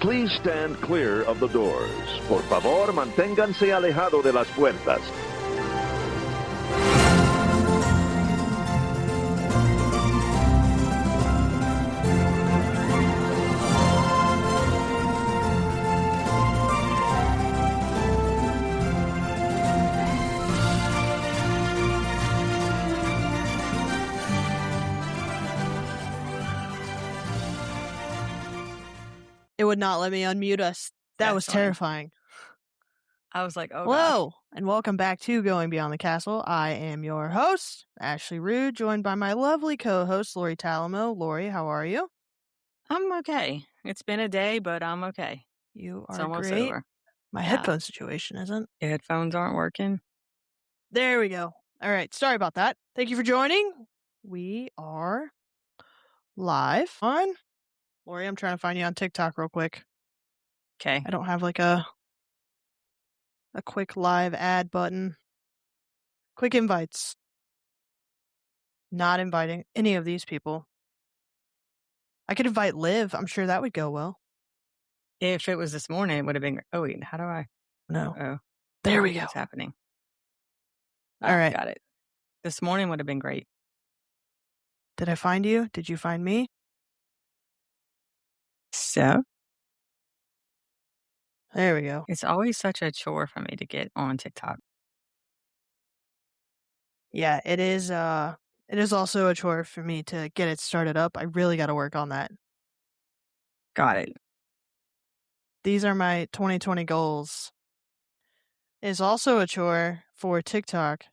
Please stand clear of the doors. Por favor, manténganse alejado de las puertas. It would not let me unmute us. That was terrifying. I was like, oh, hello, and welcome back to Going Beyond the Castle. I am your host, Ashley Rude, joined by my lovely co-host, Lori Talamo. Lori, how are you? I'm okay. It's been a day, but I'm okay. You It's are almost great. over. My headphone situation isn't. The headphones aren't working. There we go. All right, sorry about that. Thank you for joining. We are live on... Lori, I'm trying to find you on TikTok real quick. Okay. I don't have like a quick live ad button. Quick invites. Not inviting any of these people. I could invite Liv. I'm sure that would go well. If it was this morning, it would have been... Oh, wait. How do I... No. Oh. There we go. What's happening? All right. Got it. This morning would have been great. Did I find you? Did you find me? So? There we go. It's always such a chore for me to get on TikTok. Yeah, it is. It is also a chore for me to get it started up. I really got to work on that. Got it. These are my 2020 goals. It is also a chore for TikTok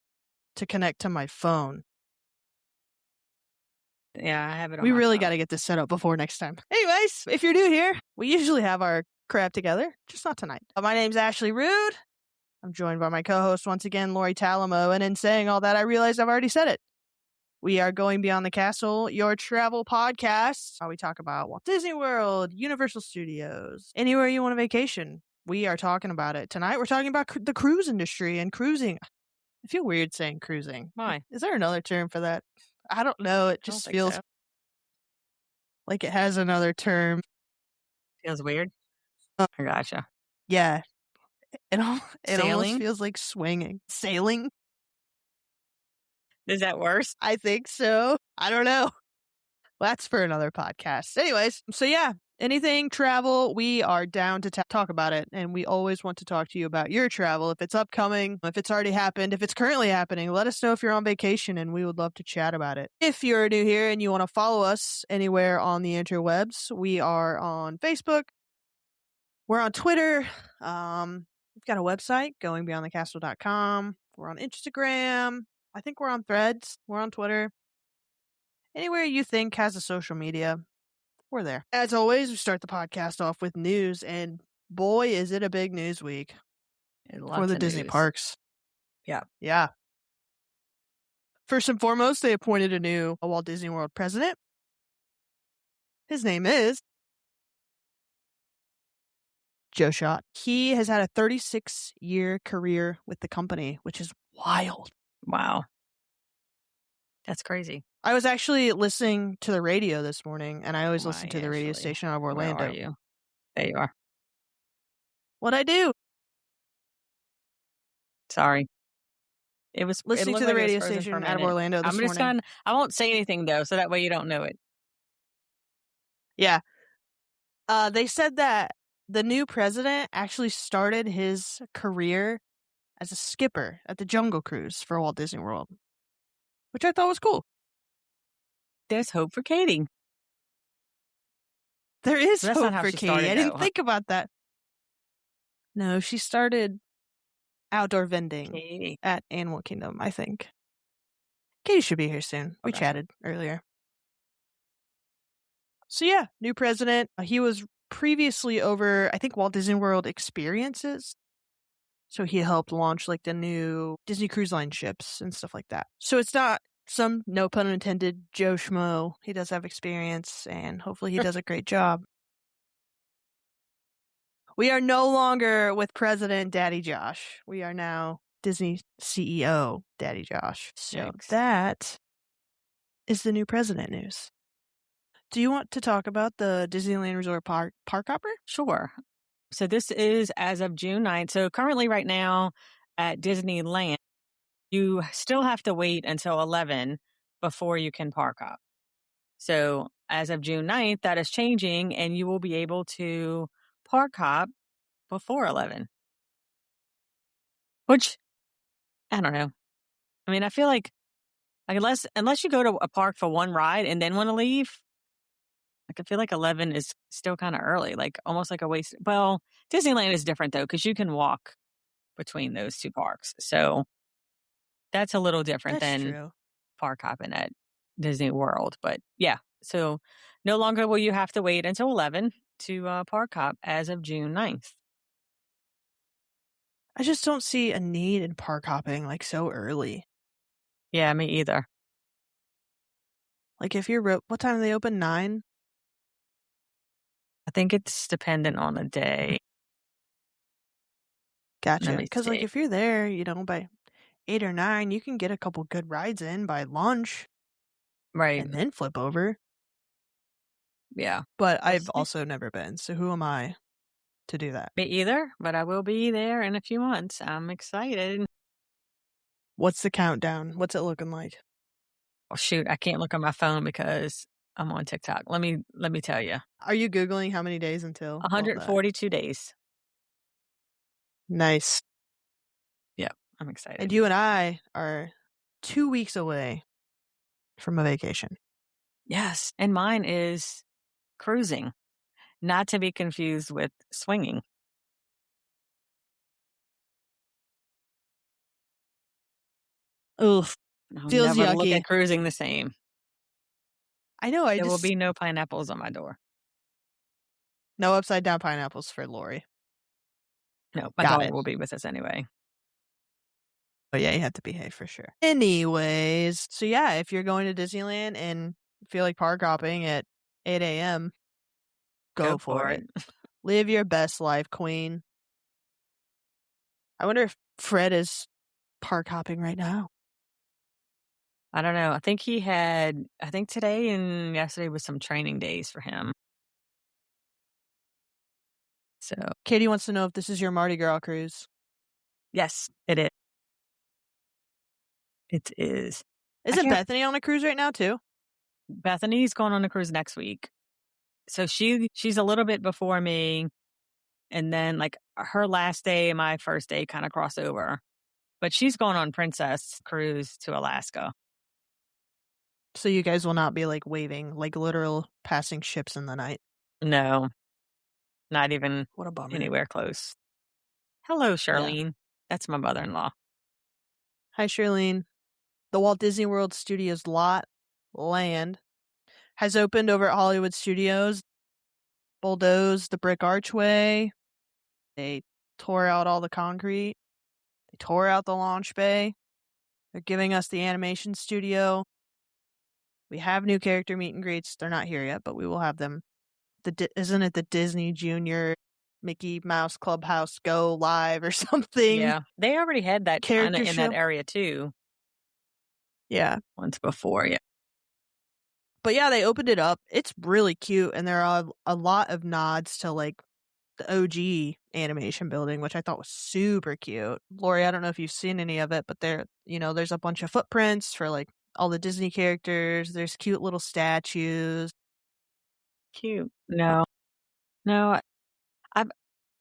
to connect to my phone. Yeah, I have it on We my really phone. got to get this set up before next time. Anyways, if you're new here, we usually have our crap together, just not tonight. My name's Ashley Rude. I'm joined by my co-host once again, Lori Talamo. And in saying all that, I realized I've already said it. We are Going Beyond the Castle, your travel podcast. We talk about Walt Disney World, Universal Studios, anywhere you want a vacation. We are talking about it. Tonight, we're talking about the cruise industry and cruising. I feel weird saying cruising. Why? Is there another term for that? I don't know. It just feels like it has another term. Feels weird? I gotcha. Yeah. It almost Sailing? feels like swinging. Sailing? Is that worse? I think so. I don't know. Well, that's for another podcast. Anyways, so yeah, anything travel, we are down to talk about it. And we always want to talk to you about your travel. If it's upcoming, if it's already happened, if it's currently happening, let us know if you're on vacation and we would love to chat about it. If you're new here and you want to follow us anywhere on the interwebs, we are on Facebook. We're on Twitter. We've got a website, goingbeyondthecastle.com. We're on Instagram. I think we're on Threads. We're on Twitter. Anywhere you think has a social media, we're there. As always, we start the podcast off with news, and boy, is it a big news week for the Disney parks. Yeah. Yeah. First and foremost, they appointed a new Walt Disney World president. His name is Joe Schott. He has had a 36-year career with the company, which is wild. Wow. That's crazy. I was actually listening to the radio this morning, and I always listen to the radio station out of Orlando. Where are you? There you are. What'd I do? Sorry. It was listening to the radio station out of Orlando this morning. I won't say anything, though, so that way you don't know it. Yeah. They said that the new president actually started his career as a skipper at the Jungle Cruise for Walt Disney World, which I thought was cool. There's hope for Katie. There is hope for Katie. I didn't think about that. No, she started outdoor vending at Animal Kingdom, I think. Katie should be here soon. We chatted earlier. So yeah, new president. He was previously over, I think, Walt Disney World Experiences. So he helped launch like the new Disney Cruise Line ships and stuff like that. So it's not some, no pun intended, Joe Schmo. He does have experience, and hopefully he does a great job. We are no longer with President Daddy Josh. We are now Disney CEO Daddy Josh. So that is the new president news. Do you want to talk about the Disneyland Resort Park Hopper? Sure. So this is as of June 9th. So currently, right now at Disneyland, you still have to wait until 11 before you can park hop. So as of June 9th, that is changing, and you will be able to park hop before 11, which I don't know. I mean, I feel like unless you go to a park for one ride and then want to leave, like I feel like 11 is still kind of early, like almost like a waste. Well, Disneyland is different though, because you can walk between those two parks. So that's a little different That's than true. park hopping at Disney World. But yeah, so no longer will you have to wait until 11 to park hop as of June 9th. I just don't see a need in park hopping like so early. Yeah, me either. Like if you're what time do they open? 9? I think it's dependent on the day. Let Gotcha. me Because like see. if you're there, by 8 or 9, you can get a couple good rides in by lunch Right. and then flip over. Yeah. But We'll I've see. also never been, so who am I to do that? Me either, but I will be there in a few months. I'm excited. What's the countdown? What's it looking like? Oh shoot, I can't look on my phone because I'm on TikTok. Let me tell you. Are you Googling how many days until all that? 142 days. Nice. Yeah, I'm And excited. you and I are 2 weeks away from a vacation. Yes, and mine is cruising, not to be confused with swinging. Oof. I'll Feels never look at yucky. cruising the same. I know, There will be no pineapples on my door. no upside down pineapples for Lori. No, my Got dog it. will be with us anyway. But yeah, you have to behave for sure. Anyways, so yeah, if you're going to Disneyland and feel like park hopping at 8 a.m., Go go for for it. it. Live your best life, queen. I wonder if Fred is park hopping right now. I don't know. I think today and yesterday was some training days for him. So, Katie wants to know if this is your Mardi Gras cruise. yes, it is. It is. I Isn't can't Bethany on a cruise right now too? Bethany's going on a cruise next week. So she's a little bit before me, and then like her last day and my first day kind of cross over. But she's going on Princess cruise to Alaska. So you guys will not be like waving, like literal passing ships in the night. No, not even What a bummer. anywhere close. Hello, Yeah. Charlene. That's my mother-in-law. Hi, Shirlene. The Walt Disney World Studios land has opened over at Hollywood Studios. Bulldozed the brick archway. They tore out all the concrete. They tore out the launch bay. They're giving us the animation studio. We have new character meet and greets. They're not here yet, but we will have them. Isn't it the Disney Junior Mickey Mouse Clubhouse Go Live or something? Yeah, they already had that kind of Character in that show? area too Yeah. once before. Yeah, But yeah, they opened it up. It's really cute, and there are a lot of nods to like the OG animation building, which I thought was super cute. Lori, I don't know if you've seen any of it, but there's a bunch of footprints for like all the Disney characters. There's cute little statues. cute. No, no, I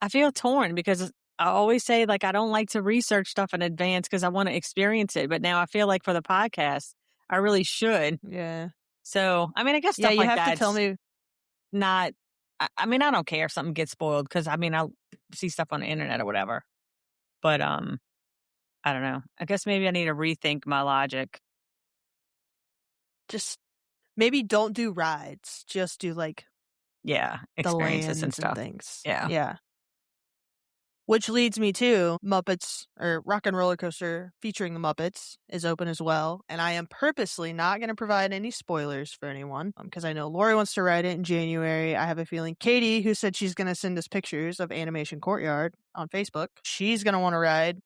I feel torn because I always say like I don't like to research stuff in advance because I want to experience it. But now I feel like for the podcast, I really should. Yeah. So I mean, I guess Yeah, stuff you like have to tell that's me. not. I mean, I don't care if something gets spoiled because I mean I'll see stuff on the internet or whatever. But I don't know. I guess maybe I need to rethink my logic. Just maybe don't do rides. Just do like Yeah, the experiences and lands and stuff. things. Yeah. Yeah. Which leads me to Muppets or Rock and Roller Coaster featuring the Muppets is open as well. And I am purposely not going to provide any spoilers for anyone because I know Lori wants to ride it in January. I have a feeling Katie, who said she's going to send us pictures of Animation Courtyard on Facebook, she's going to want to ride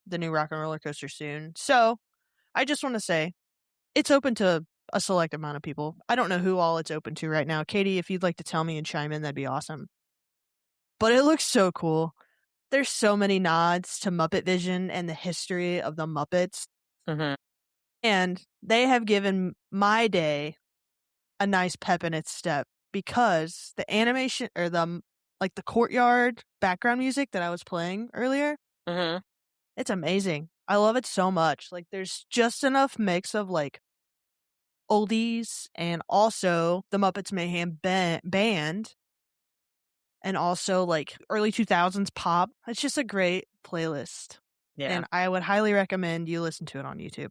the new Rock and Roller Coaster soon. So I just want to say it's open to a select amount of people. I don't know who all it's open to right now. Katie, if you'd like to tell me and chime in, that'd be awesome. But it looks so cool. There's so many nods to Muppet Vision and the history of the Muppets. Mhm. And they have given my day a nice pep in its step because the animation or the courtyard background music that I was playing earlier, Mhm. it's amazing. I love it so much. Like there's just enough mix of like oldies and also the Muppets Mayhem band and also like early 2000s pop. It's just a great playlist. Yeah. And I would highly recommend you listen to it on YouTube.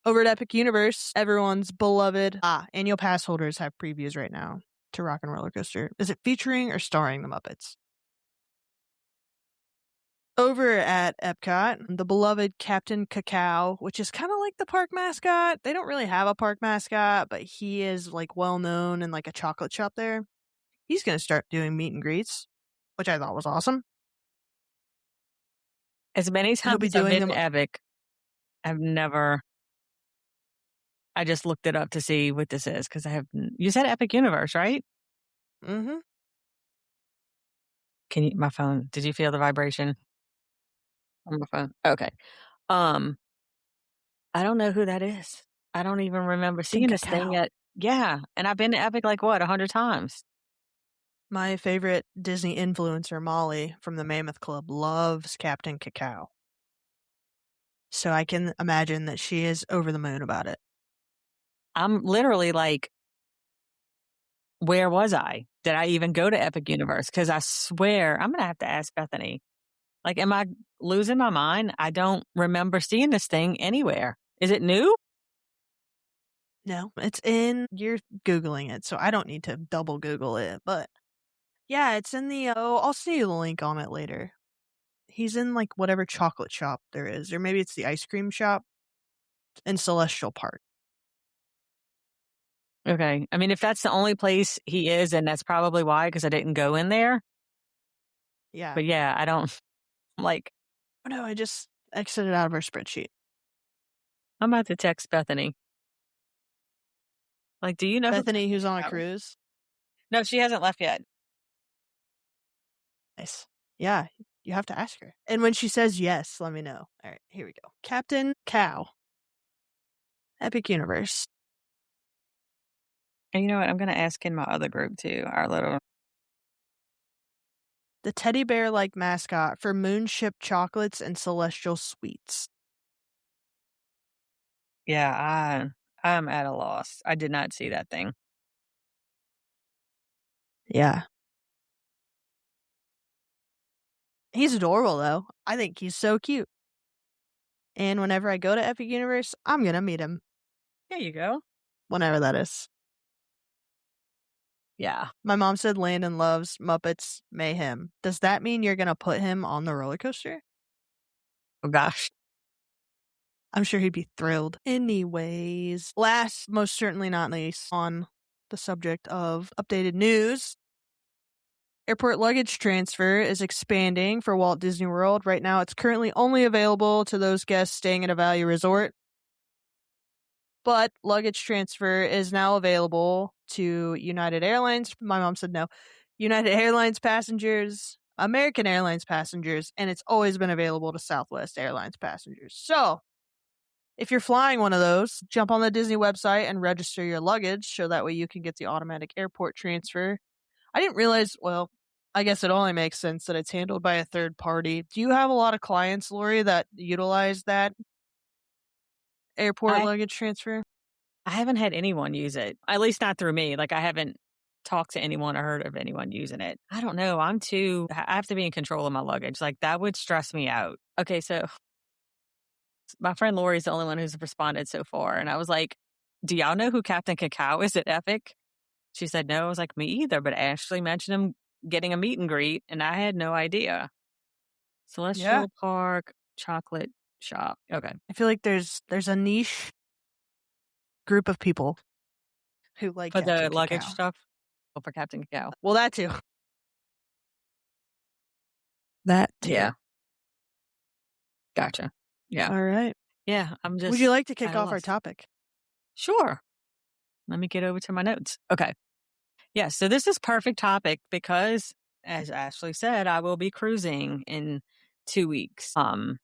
Over at Epic Universe, everyone's beloved annual pass holders have previews right now to Rock and Roller Coaster. Is it featuring or starring the Muppets? Over at Epcot, the beloved Captain Cacao, which is kind of like the park mascot. They don't really have a park mascot, but he is like well known in like a chocolate shop there. He's going to start doing meet and greets, which I thought was awesome. As many He'll times be as I've doing been them. to Epic, I just looked it up to see what this is because you said Epic Universe, right? Mm-hmm. My phone, did you feel the vibration on my phone? Okay. Um, I don't know who that is. I don't even remember Captain seeing this thing Cacao. yet. Yeah. And I've been to Epic like what, 100 times. My favorite Disney influencer, Molly from the Mammoth Club, loves Captain Cacao. So I can imagine that she is over the moon about it. I'm literally like, where was I? Did I even go to Epic Universe? Because I swear I'm going to have to ask Bethany. Like, am I losing my mind? I don't remember seeing this thing anywhere. Is it new? No, you're Googling it, so I don't need to double Google it. But yeah, it's in I'll send you the link on it later. He's in like whatever chocolate shop there is, or maybe it's the ice cream shop in Celestial Park. Okay. I mean, if that's the only place he is, and that's probably why, because I didn't go in there. Yeah. But yeah, I don't like, Oh no, I just exited out of our spreadsheet. I'm about to text Bethany. Like, do you know Bethany, who's on a who? cruise. No, she hasn't left yet. Nice. Yeah, you have to ask her. And when she says yes, let me know. All right, here we go. Captain Cow. Epic Universe. And you know what? I'm going to ask in my other group too, our little. The teddy bear-like mascot for Moonship Chocolates and Celestial Sweets. Yeah, I'm at a loss. I did not see that thing. Yeah. He's adorable, though. I think he's so cute. And whenever I go to Epic Universe, I'm going to meet him. There you go. Whenever that is. Yeah. My mom said Landon loves Muppets Mayhem. Does that mean you're going to put him on the roller coaster? Oh, gosh. I'm sure he'd be thrilled. Anyways, last, most certainly not least, on the subject of updated news, airport luggage transfer is expanding for Walt Disney World. Right now, it's currently only available to those guests staying at a value resort. But luggage transfer is now available to United Airlines. My mom said no. United Airlines passengers, American Airlines passengers, and it's always been available to Southwest Airlines passengers. So, if you're flying one of those, jump on the Disney website and register your luggage so that way you can get the automatic airport transfer. I didn't realize, well, I guess it only makes sense that it's handled by a third party. Do you have a lot of clients, Lori, that utilize that airport I luggage transfer? I haven't had anyone use it, at least not through me. Like, I haven't talked to anyone or heard of anyone using it. I don't know. I have to be in control of my luggage. Like, that would stress me out. Okay, so my friend Lori's the only one who's responded so far. And I was like, do y'all know who Captain Cacao is at Epic? She said no. I was like, me either. But Ashley mentioned him getting a meet and greet, and I had no idea. Celestial Park chocolate shop. Okay. I feel like there's a niche group of people who like For the Captain luggage Cacao. stuff? Oh, for Captain Cacao. Well, that too. That too. Yeah. Gotcha. Yeah. All right. Yeah, I'm just Would you like to at kick a off our loss. topic? Sure. Let me get over to my notes. Okay. Yeah, so this is perfect topic because, as Ashley said, I will be cruising in 2 weeks. I'm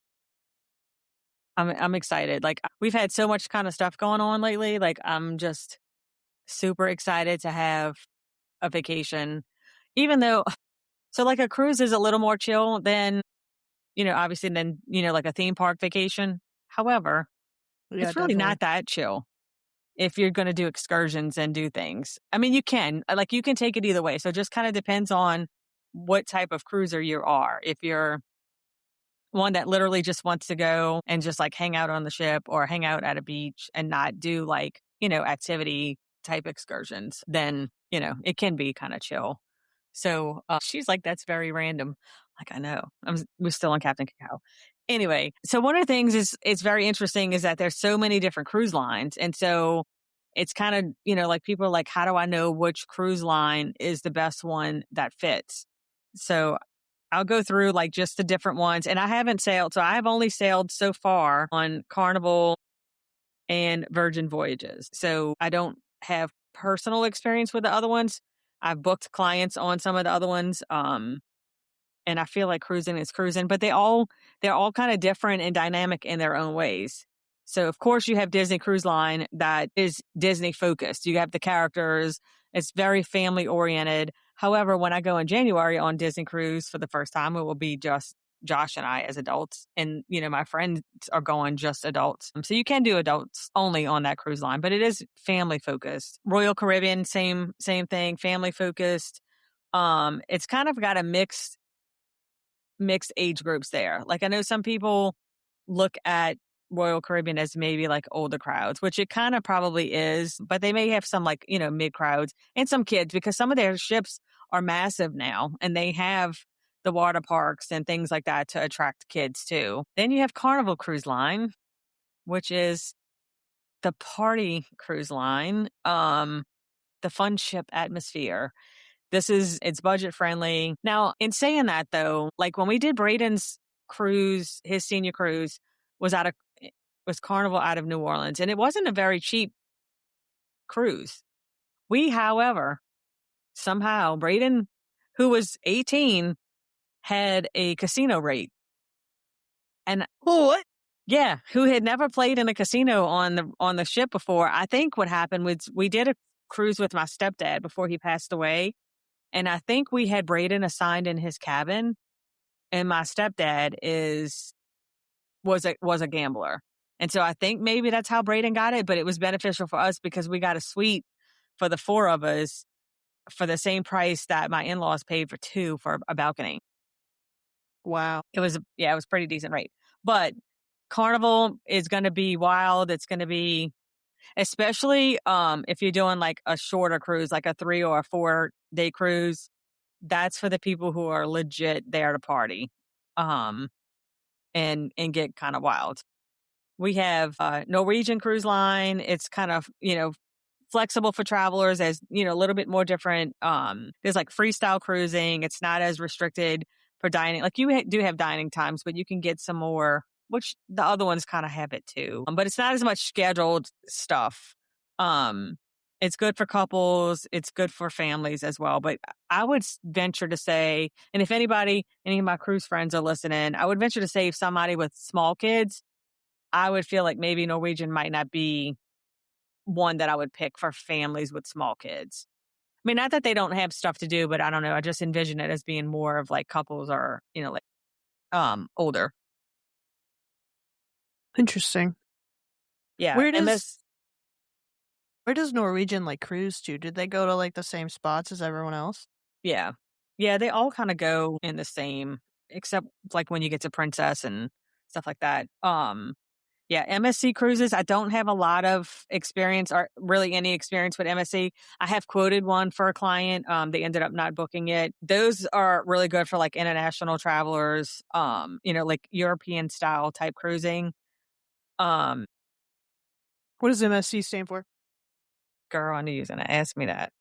excited. Like we've had so much kind of stuff going on lately. Like I'm just super excited to have a vacation. Even though, so like a cruise is a little more chill than, obviously than, like a theme park vacation. However, Yeah, it's really definitely. not that chill if you're going to do excursions and do things. I mean, you can, like, you can take it either way. So it just kind of depends on what type of cruiser you are. If you're one that literally just wants to go and just like hang out on the ship or hang out at a beach and not do like, activity type excursions, then, it can be kind of chill. So she's like, that's very random. Like, I know. We're still on Captain Cacao. Anyway, so one of the things is it's very interesting is that there's so many different cruise lines. And so it's kind of, like people are like, how do I know which cruise line is the best one that fits? So I'll go through like just the different ones. And I haven't sailed. So I have only sailed so far on Carnival and Virgin Voyages. So I don't have personal experience with the other ones. I've booked clients on some of the other ones. And I feel like cruising is cruising, but they're all kind of different and dynamic in their own ways. So of course you have Disney Cruise Line that is Disney focused. You have the characters. It's very family oriented. However, when I go in January on Disney Cruise for the first time, it will be just Josh and I as adults. And, my friends are going just adults. So you can do adults only on that cruise line, but it is family focused. Royal Caribbean, same thing, family focused. It's kind of got a mixed age groups there. Like I know some people look at Royal Caribbean as maybe like older crowds, which it kind of probably is, but they may have some like, mid crowds and some kids because some of their ships are massive now and they have the water parks and things like that to attract kids too. Then you have Carnival Cruise Line, which is the party cruise line, the fun ship atmosphere. It's budget friendly. Now, in saying that though, like when we did Braden's cruise, his senior cruise was Carnival out of New Orleans, and it wasn't a very cheap cruise. However, somehow Braden, who was 18, had a casino rate. And What? yeah, who had never played in a casino on the ship before. I think what happened was we did a cruise with my stepdad before he passed away. And I think we had Braden assigned in his cabin, and my stepdad was a gambler. And so I think maybe that's how Braden got it, but it was beneficial for us because we got a suite for the four of us for the same price that my in-laws paid for two for a balcony. Wow. It was pretty decent rate. But Carnival is going to be wild. It's going to be, especially if you're doing like a shorter cruise, like a 3 or a 4 day cruise. That's for the people who are legit there to party, and get kind of wild. We have Norwegian Cruise Line. It's kind of, flexible for travelers as, a little bit more different. There's like freestyle cruising. It's not as restricted for dining. Like you do have dining times, but you can get some more, which the other ones kind of have it too. But it's not as much scheduled stuff. It's good for couples. It's good for families as well. But I would venture to say, and if any of my cruise friends are listening, I would venture to say if somebody with small kids, I would feel like maybe Norwegian might not be one that I would pick for families with small kids. I mean, not that they don't have stuff to do, but I don't know. I just envision it as being more of like couples or, like older. Interesting. Yeah. Where And does Norwegian like cruise to? Did they go to like the same spots as everyone else? yeah. Yeah, they all kind of go in the same, except like when you get to Princess and stuff like that. Yeah, MSC cruises, I don't have a lot of experience or really any experience with MSC. I have quoted one for a client. They ended up not booking it. Those are really good for like international travelers, like European style type cruising. Um, What does MSC stand for? Girl, I knew you was gonna ask me that.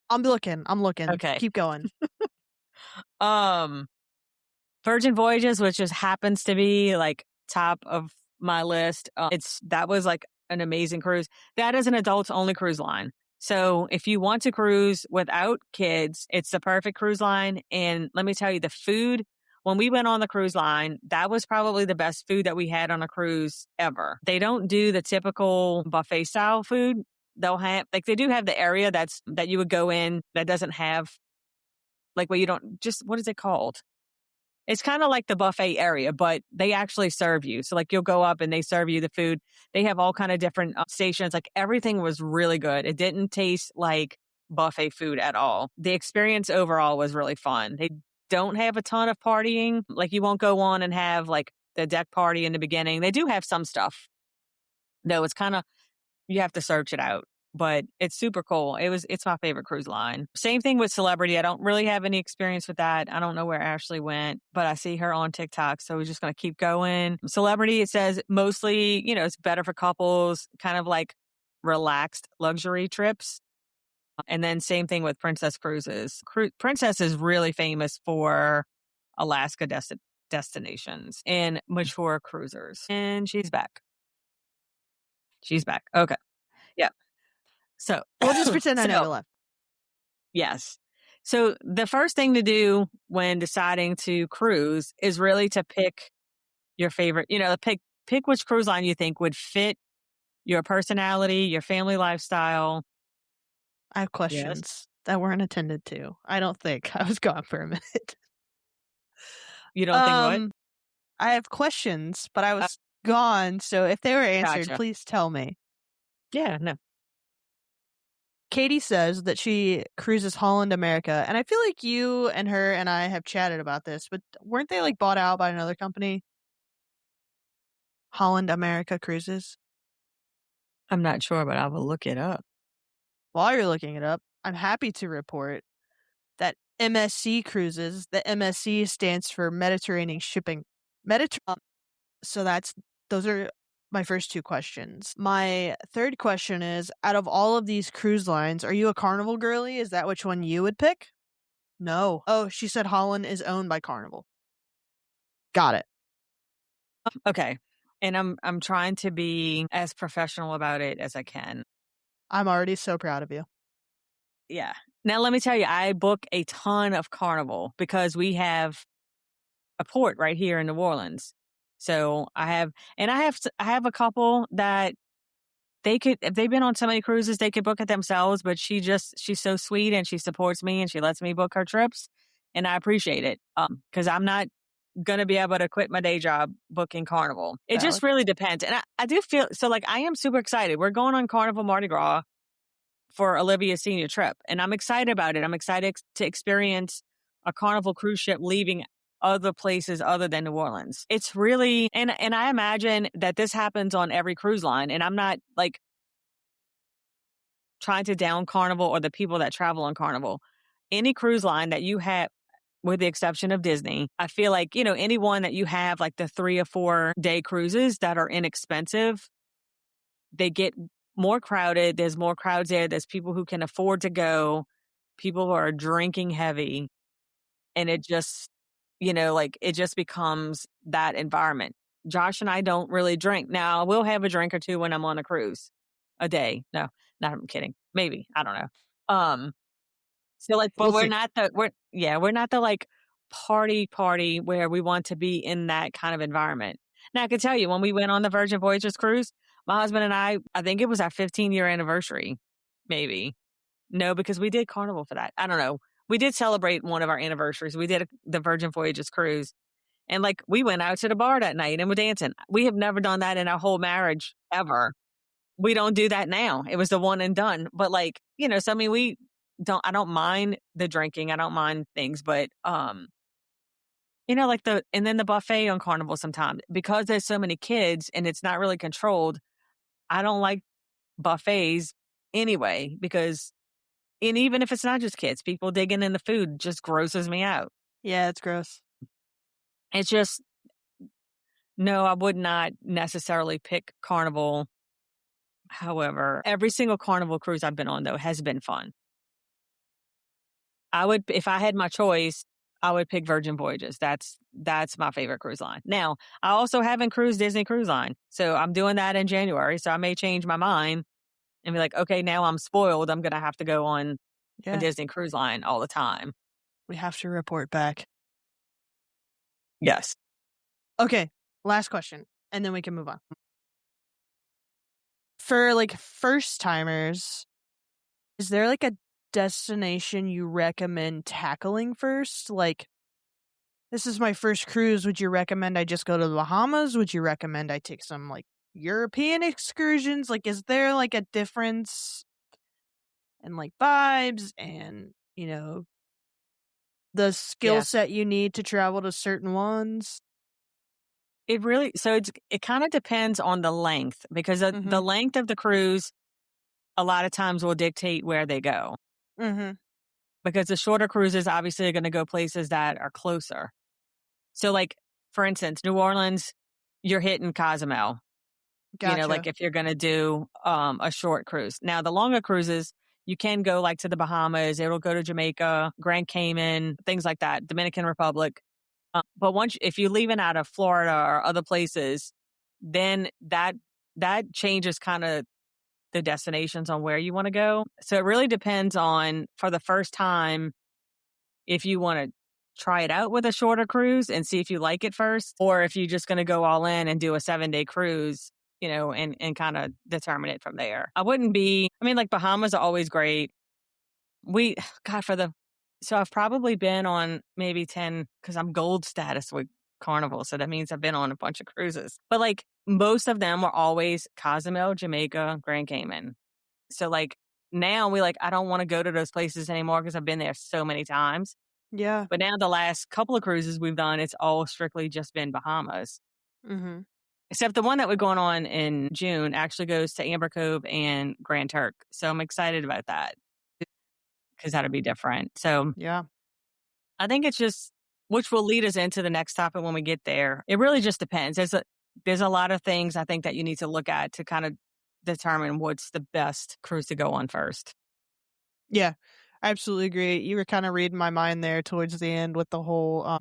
I'm looking. Okay. Keep going. Um, Virgin Voyages, which just happens to be like top of my list. That was like an amazing cruise. That is an adults only cruise line. So if you want to cruise without kids, it's the perfect cruise line. And let me tell you, the food, when we went on the cruise line, that was probably the best food that we had on a cruise ever. They don't do the typical buffet style food. They'll have, like, they do have the area that you would go in that doesn't have, like, where you don't just, what is it called? It's kind of like the buffet area, but they actually serve you. So like you'll go up and they serve you the food. They have all kind of different stations. Like everything was really good. It didn't taste like buffet food at all. The experience overall was really fun. They don't have a ton of partying. Like you won't go on and have like the deck party in the beginning. They do have some stuff. No, it's kind of, you have to search it out. But it's super cool. It's my favorite cruise line. Same thing with Celebrity. I don't really have any experience with that. I don't know where Ashley went, but I see her on TikTok. So we're just going to keep going. Celebrity, it says mostly, it's better for couples, kind of like relaxed luxury trips. And then same thing with Princess Cruises. Princess is really famous for Alaska destinations and mature cruisers. And she's back. She's back. Okay. Yeah. So We'll just pretend I never left. Yes. So the first thing to do when deciding to cruise is really to pick your favorite, pick which cruise line you think would fit your personality, your family lifestyle. I have questions that weren't attended to. I don't think. I was gone for a minute. You don't think what? I have questions, but I was gone. So if they were answered, Gotcha. please tell me. Yeah, no. Katie says that she cruises Holland America, and I feel like you and her and I have chatted about this, but weren't they like bought out by another company? Holland America Cruises? I'm not sure, but I will look it up. While you're looking it up, I'm happy to report that MSC Cruises, the MSC stands for Mediterranean Shipping. So those are my first two questions. My third question is, out of all of these cruise lines, are you a Carnival girly? Is that which one you would pick? No. Oh, she said Holland is owned by Carnival. Got it. Okay. And I'm trying to be as professional about it as I can. I'm already so proud of you. Yeah. Now let me tell you, I book a ton of Carnival because we have a port right here in New Orleans. So I have a couple that if they've been on so many cruises, they could book it themselves, but she's so sweet and she supports me and she lets me book her trips. And I appreciate it. Cause I'm not going to be able to quit my day job booking Carnival. It just really depends. And I do feel, so like, I am super excited. We're going on Carnival Mardi Gras for Olivia's senior trip. And I'm excited about it. I'm excited to experience a Carnival cruise ship leaving other places other than New Orleans. It's really, and I imagine that this happens on every cruise line. And I'm not like trying to down Carnival or the people that travel on Carnival. Any cruise line that you have, with the exception of Disney, I feel like, anyone that you have like the 3 or 4 day cruises that are inexpensive, they get more crowded. There's more crowds there. There's people who can afford to go, people who are drinking heavy. And it just, it just becomes that environment. Josh and I don't really drink. Now, we'll have a drink or two when I'm on a cruise a day. No, not, I'm kidding. Maybe. I don't know. So like, but we're not the like party where we want to be in that kind of environment. Now I can tell you, when we went on the Virgin Voyages cruise, my husband and I think it was our 15-year anniversary, maybe. No, because we did Carnival for that. I don't know. We did celebrate one of our anniversaries. We did the Virgin Voyages cruise. And like, we went out to the bar that night and we're dancing. We have never done that in our whole marriage ever. We don't do that now. It was the one and done. But like, so I mean, I don't mind the drinking. I don't mind things, but, like and then the buffet on Carnival sometimes, because there's so many kids and it's not really controlled. I don't like buffets anyway, and even if it's not just kids, people digging in the food just grosses me out. Yeah, it's gross. It's just, no, I would not necessarily pick Carnival. However, every single Carnival cruise I've been on, though, has been fun. If I had my choice, I would pick Virgin Voyages. That's my favorite cruise line. Now, I also haven't cruised Disney Cruise Line. So I'm doing that in January. So I may change my mind and be like, okay, now I'm spoiled. I'm going to have to go on a Yeah. Disney Cruise Line all the time. We have to report back. Yes. Okay. Last question. And then we can move on. For like first timers, is there like a destination you recommend tackling first? Like, this is my first cruise. Would you recommend I just go to the Bahamas? Would you recommend I take some like European excursions? Like, is there like a difference in like vibes and, the skill Yes. set you need to travel to certain ones? It kind of depends on the length because the length of the cruise a lot of times will dictate where they go. Mm-hmm. Because the shorter cruises obviously are going to go places that are closer. So like, for instance, New Orleans, you're hitting Cozumel, Gotcha. like if you're going to do a short cruise. Now, the longer cruises, you can go like to the Bahamas, it'll go to Jamaica, Grand Cayman, things like that, Dominican Republic. But if you're leaving out of Florida or other places, then that changes kind of the destinations on where you want to go. So it really depends on, for the first time, if you want to try it out with a shorter cruise and see if you like it first, or if you're just going to go all in and do a 7-day cruise, and kind of determine it from there. Like Bahamas are always great. So I've probably been on maybe 10, because I'm gold status with Carnival. So that means I've been on a bunch of cruises. But like most of them were always Cozumel, Jamaica, Grand Cayman. So like now I don't want to go to those places anymore because I've been there so many times. Yeah. But now the last couple of cruises we've done, it's all strictly just been Bahamas. Mm-hmm. Except the one that we're going on in June actually goes to Amber Cove and Grand Turk. So I'm excited about that because that'll be different. So Yeah. I think it's just, which will lead us into the next topic when we get there. It really just depends. There's a lot of things I think that you need to look at to kind of determine what's the best cruise to go on first. Yeah, I absolutely agree. You were kind of reading my mind there towards the end with the whole,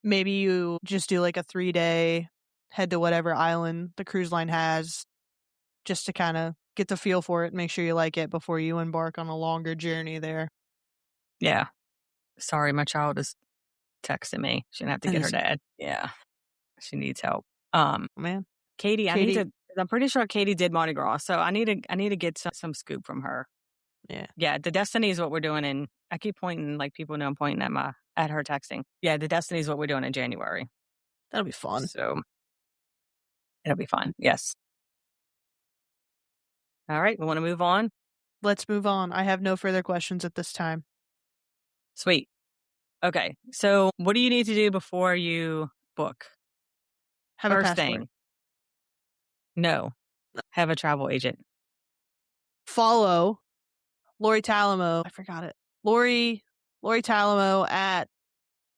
maybe you just do like a 3-day, head to whatever island the cruise line has, just to kind of get the feel for it, make sure you like it before you embark on a longer journey there. Yeah. Sorry, my child is texting me. She's gonna have to get her dad. Yeah. She needs help. Man, Katie, I'm pretty sure Katie did Mardi Gras, so I need to get some scoop from her. Yeah. Yeah, the Destiny is what we're doing in, I keep pointing, like people know I'm pointing at her texting. Yeah, the Destiny is what we're doing in January. That'll be fun. So it'll be fun. Yes. All right, we want to move on? Let's move on. I have no further questions at this time. Sweet. Okay, so what do you need to do before you book? Have First a passport. thing. No. Have a travel agent. Follow Lori Talamo. I forgot it. Lori Talamo at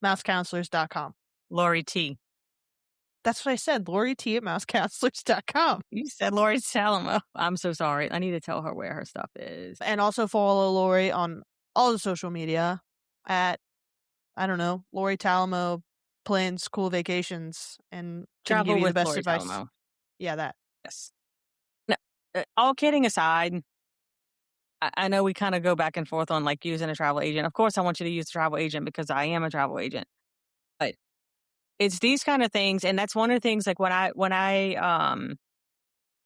mousecounselors.com. Lori T. That's what I said. Lori T at mousecounselors.com. You said Lori Salamo. I'm so sorry. I need to tell her where her stuff is. And also follow Lori on all the social media at, I don't know, Lori Talamo plans cool vacations and can Travel give you the with best Lori advice. Salamo. Yeah, that. Yes. No, all kidding aside, I know we kind of go back and forth on like using a travel agent. Of course, I want you to use a travel agent because I am a travel agent. But it's these kind of things, and that's one of the things. Like when I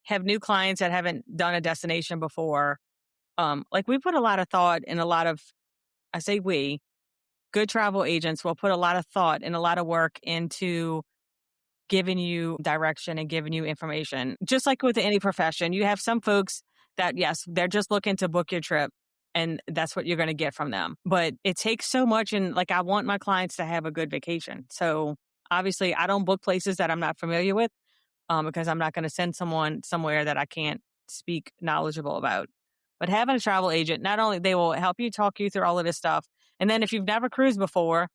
have new clients that haven't done a destination before, like we put a lot of thought and I say we, good travel agents will put a lot of thought and a lot of work into giving you direction and giving you information. Just like with any profession, you have some folks that, yes, they're just looking to book your trip and that's what you're going to get from them. But it takes so much. And like, I want my clients to have a good vacation. So obviously I don't book places that I'm not familiar with, because I'm not going to send someone somewhere that I can't speak knowledgeable about. But having a travel agent, not only they will help you talk you through all of this stuff. And then if you've never cruised before,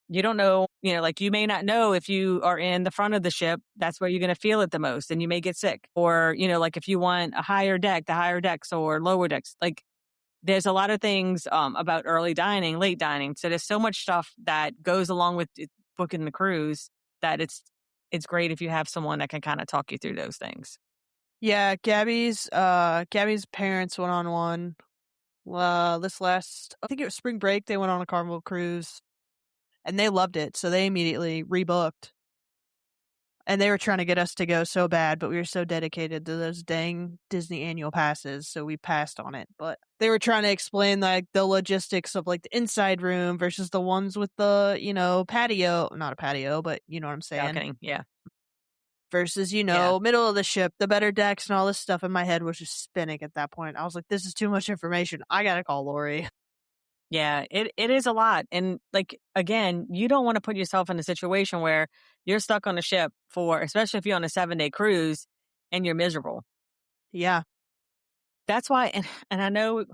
you don't know, like you may not know if you are in the front of the ship, that's where you're going to feel it the most and you may get sick. Or, like if you want a higher deck, the higher decks or lower decks, like there's a lot of things about early dining, late dining. So there's so much stuff that goes along with booking the cruise that it's great if you have someone that can kind of talk you through those things. Yeah, Gabby's parents went on one. This last, I think it was spring break. They went on a Carnival cruise, and they loved it. So they immediately rebooked, and they were trying to get us to go so bad, but we were so dedicated to those dang Disney annual passes, so we passed on it. But they were trying to explain like the logistics of like the inside room versus the ones with the patio, not a patio, but you know what I'm saying. Balcony, yeah, Versus, yeah. middle of the ship, the better decks and all this stuff, and my head was just spinning at that point. I was like, this is too much information. I gotta call Lori. Yeah, it is a lot. And like again, you don't want to put yourself in a situation where you're stuck on a ship for, especially if you're on a 7-day cruise and you're miserable. Yeah. That's why, and I know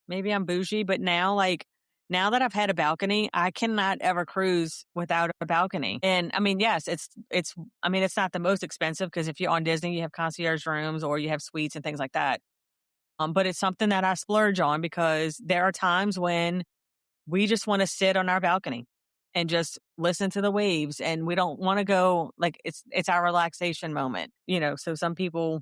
maybe I'm bougie, but now that I've had a balcony, I cannot ever cruise without a balcony. And I mean, yes, I mean, it's not the most expensive because if you're on Disney, you have concierge rooms or you have suites and things like that. But it's something that I splurge on because there are times when we just want to sit on our balcony and just listen to the waves, and we don't want to go like it's our relaxation moment, So some people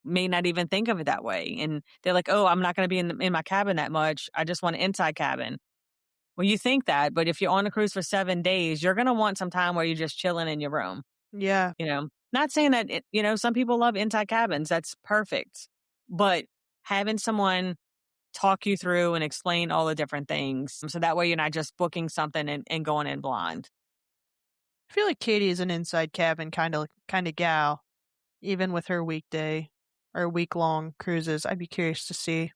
may not even think of it that way, and they're like, "Oh, I'm not going to be in my cabin that much. I just want an inside cabin." Well, you think that, but if you're on a cruise for 7 days, you're going to want some time where you're just chilling in your room. Yeah. Not saying that some people love inside cabins. That's perfect, but having someone talk you through and explain all the different things. So that way you're not just booking something and going in blind. I feel like Katie is an inside cabin kind of gal, even with her weekday or week-long cruises. I'd be curious to see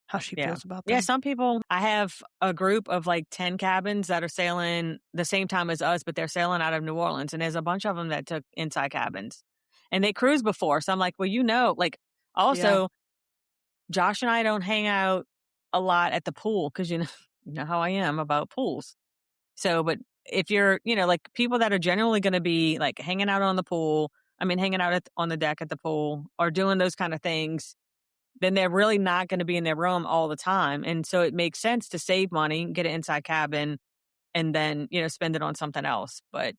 how she Yeah. feels about Yeah. them. Some people, I have a group of like 10 cabins that are sailing the same time as us, but they're sailing out of New Orleans. And there's a bunch of them that took inside cabins and they cruised before. So I'm like, well, like Yeah. also Josh and I don't hang out a lot at the pool because you know how I am about pools. So, but if you're, like people that are generally going to be like hanging out on the pool, hanging out on the deck at the pool or doing those kind of things, then they're really not going to be in their room all the time. And so it makes sense to save money, get an inside cabin, and then, spend it on something else. But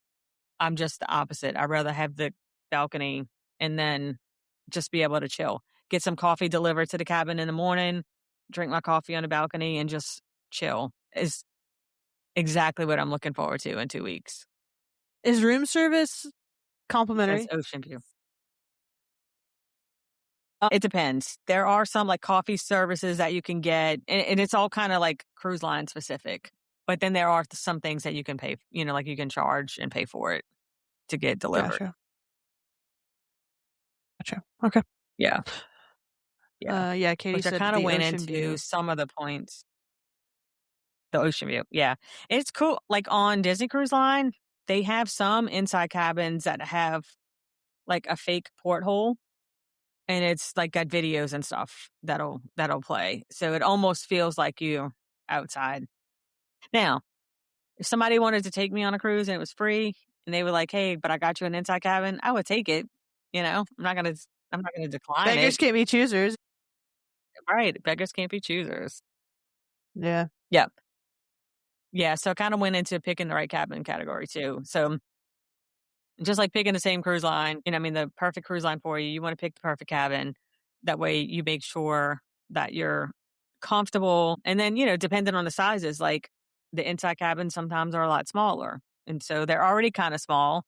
I'm just the opposite. I'd rather have the balcony and then just be able to chill. Get some coffee delivered to the cabin in the morning, drink my coffee on the balcony, and just chill is exactly what I'm looking forward to in 2 weeks. Is room service That's complimentary? ocean view. It depends. There are some like coffee services that you can get, and it's all kind of like cruise line specific. But then there are some things that you can pay, like you can charge and pay for it to get delivered. Gotcha. Okay. Yeah. Yeah. Yeah, Katie Which I said kind of the went ocean into view. some of the points. The ocean view. Yeah. It's cool. Like on Disney Cruise Line, they have some inside cabins that have like a fake porthole. And it's like got videos and stuff that'll play. So it almost feels like you outside. Now, if somebody wanted to take me on a cruise and it was free and they were like, "Hey, but I got you an inside cabin," I would take it. I'm not gonna decline Beggars it. can't be choosers. Right. Beggars can't be choosers. Yeah. Yep. Yeah. So I kind of went into picking the right cabin category too. So just like picking the same cruise line, the perfect cruise line for you, you want to pick the perfect cabin. That way you make sure that you're comfortable. And then, depending on the sizes, like the inside cabins sometimes are a lot smaller. And so they're already kind of small.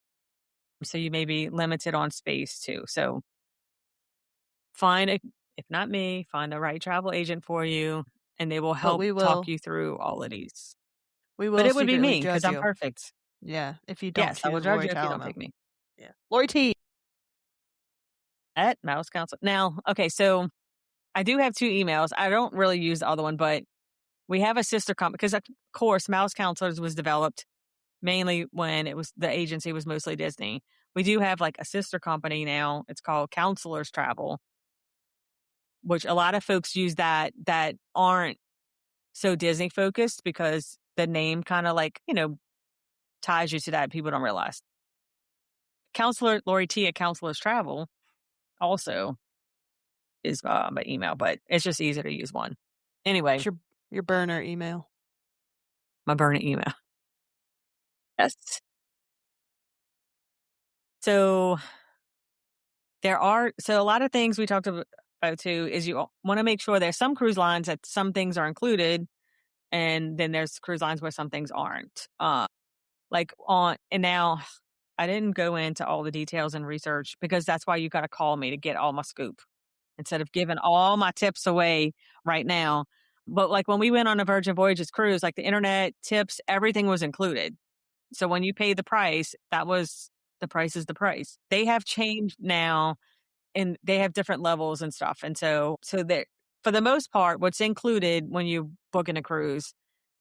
So you may be limited on space too. So if not me, find the right travel agent for you and they will But help we talk will you through all of these. we But will it would be secretly me because judge I'm you. perfect. Yeah, if you don't Yes, I will choose judge Lori you if you don't Talamo. pick me. Yeah. Lori T. At Mouse Council. Now, okay, so I do have 2 emails. I don't really use the other one, but we have a sister company because, of course, Mouse Counselors was developed mainly when the agency was mostly Disney. We do have like a sister company now. It's called Counselors Travel, which a lot of folks use that aren't so Disney focused because the name kind of like, ties you to that. People don't realize. Counselor Lori T at Counselors Travel also is by email, but it's just easier to use one. Anyway, It's your burner email. my burner email. Yes. So a lot of things we talked about too is you want to make sure there's some cruise lines that some things are included, and then there's cruise lines where some things aren't. And now I didn't go into all the details and research because that's why you got to call me to get all my scoop instead of giving all my tips away right now. But like when we went on a Virgin Voyages cruise, like the internet tips, everything was included. So when you pay the price, the price is the price. They have changed now and they have different levels and stuff. And so that for the most part, what's included when you book in a cruise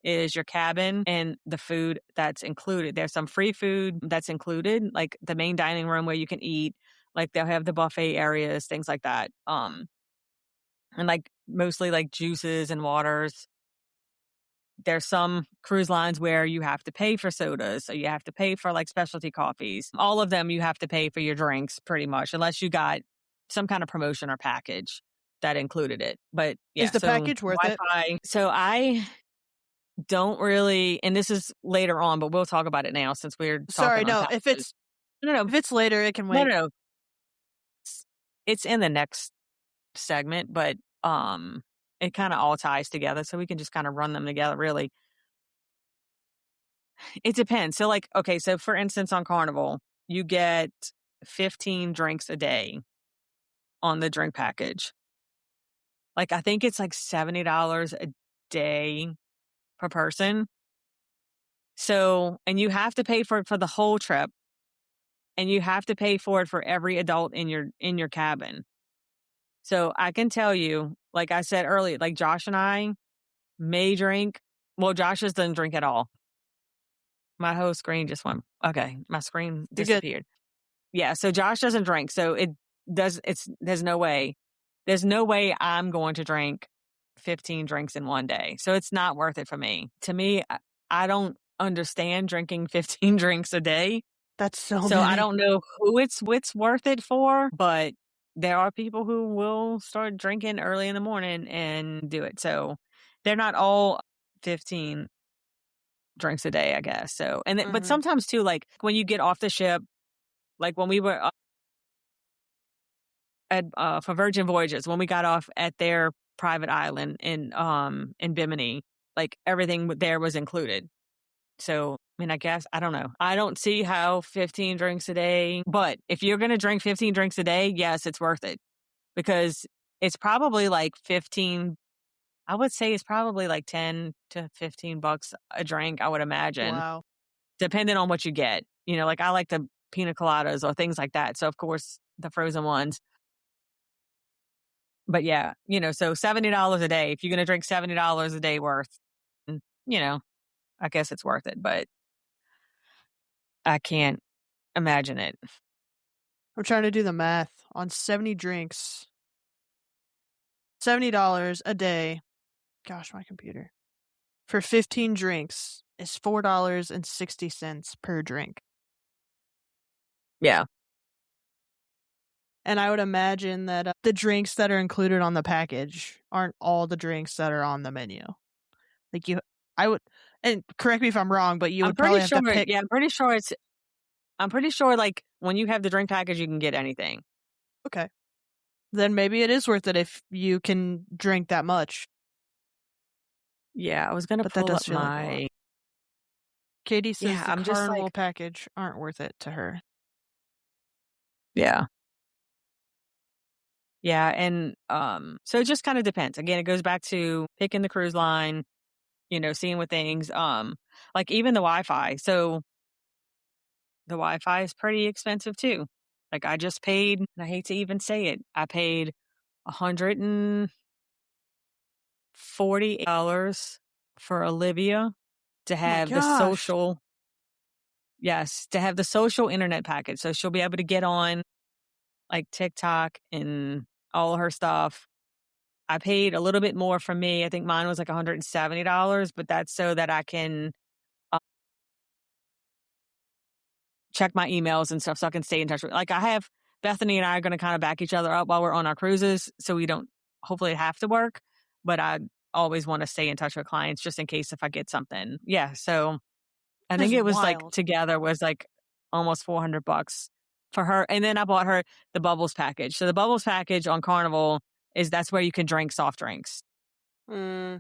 is your cabin and the food that's included. There's some free food that's included, like the main dining room where you can eat. Like they'll have the buffet areas, things like that. And like mostly like juices and waters. There's some cruise lines where you have to pay for sodas, so you have to pay for like specialty coffees. All of them you have to pay for your drinks pretty much, unless you got some kind of promotion or package that included it. But yeah, Is the package worth it? Wi-Fi. So I don't really, and this is later on, but we'll talk about it now since we're Sorry, talking on no. packages. If it's later, it can wait. No. It's in the next segment, but it kind of all ties together, so we can just kind of run them together. Really, it depends. So, like, okay, so for instance, on Carnival, you get 15 drinks a day on the drink package. Like, I think it's like $70 a day per person. So, and you have to pay for it for the whole trip, and you have to pay for it for every adult in your cabin. So I can tell you, like I said earlier, like Josh and I may drink. Well, Josh doesn't drink at all. My whole screen just went, okay, my screen disappeared. Yeah, so Josh doesn't drink. So there's no way. There's no way I'm going to drink 15 drinks in one day. So it's not worth it for me. To me, I don't understand drinking 15 drinks a day. That's so So many. I don't know who it's worth it for, but there are people who will start drinking early in the morning and do it. So they're not all 15 drinks a day, I guess. So, but sometimes too, like when you get off the ship, like when we were for Virgin Voyages, when we got off at their private island in Bimini, like everything there was included. So, I mean, I guess, I don't know. I don't see how 15 drinks a day, but if you're going to drink 15 drinks a day, yes, it's worth it because it's probably like 15. I would say it's probably like 10 to $15 a drink, I would imagine. Wow. Depending on what you get. You know, like I like the pina coladas or things like that. So, of course, the frozen ones. But yeah, you know, so $70 a day. If you're going to drink $70 a day worth, you know, I guess it's worth it. But I can't imagine it. I'm trying to do the math on 70 drinks. $70 a day. Gosh, my computer. For 15 drinks is $4.60 per drink. Yeah. And I would imagine that the drinks that are included on the package aren't all the drinks that are on the menu. Like and correct me if I'm wrong, but you would probably have to pick. Yeah, I'm pretty sure like when you have the drink package, you can get anything. Okay. Then maybe it is worth it if you can drink that much. Yeah, I was going to pull up my... Katie says the Carnival package aren't worth it to her. Yeah. Yeah, and so it just kind of depends. Again, it goes back to picking the cruise line, you know, seeing what things, like even the Wi-Fi. So the Wi-Fi is pretty expensive too. Like I just paid, and I hate to even say it, I paid $140 for Olivia to have the social. Yes, to have the social internet package. So she'll be able to get on like TikTok and all her stuff. I paid a little bit more for me. I think mine was like $170, but that's so that I can check my emails and stuff so I can stay in touch with. Like I have Bethany and I are going to kind of back each other up while we're on our cruises, so we don't hopefully have to work. But I always want to stay in touch with clients just in case if I get something. Yeah, so I That think is it was like wild. together was like almost $400 for her, and then I bought her the Bubbles package. So the Bubbles package on Carnival that's where you can drink soft drinks, Mm,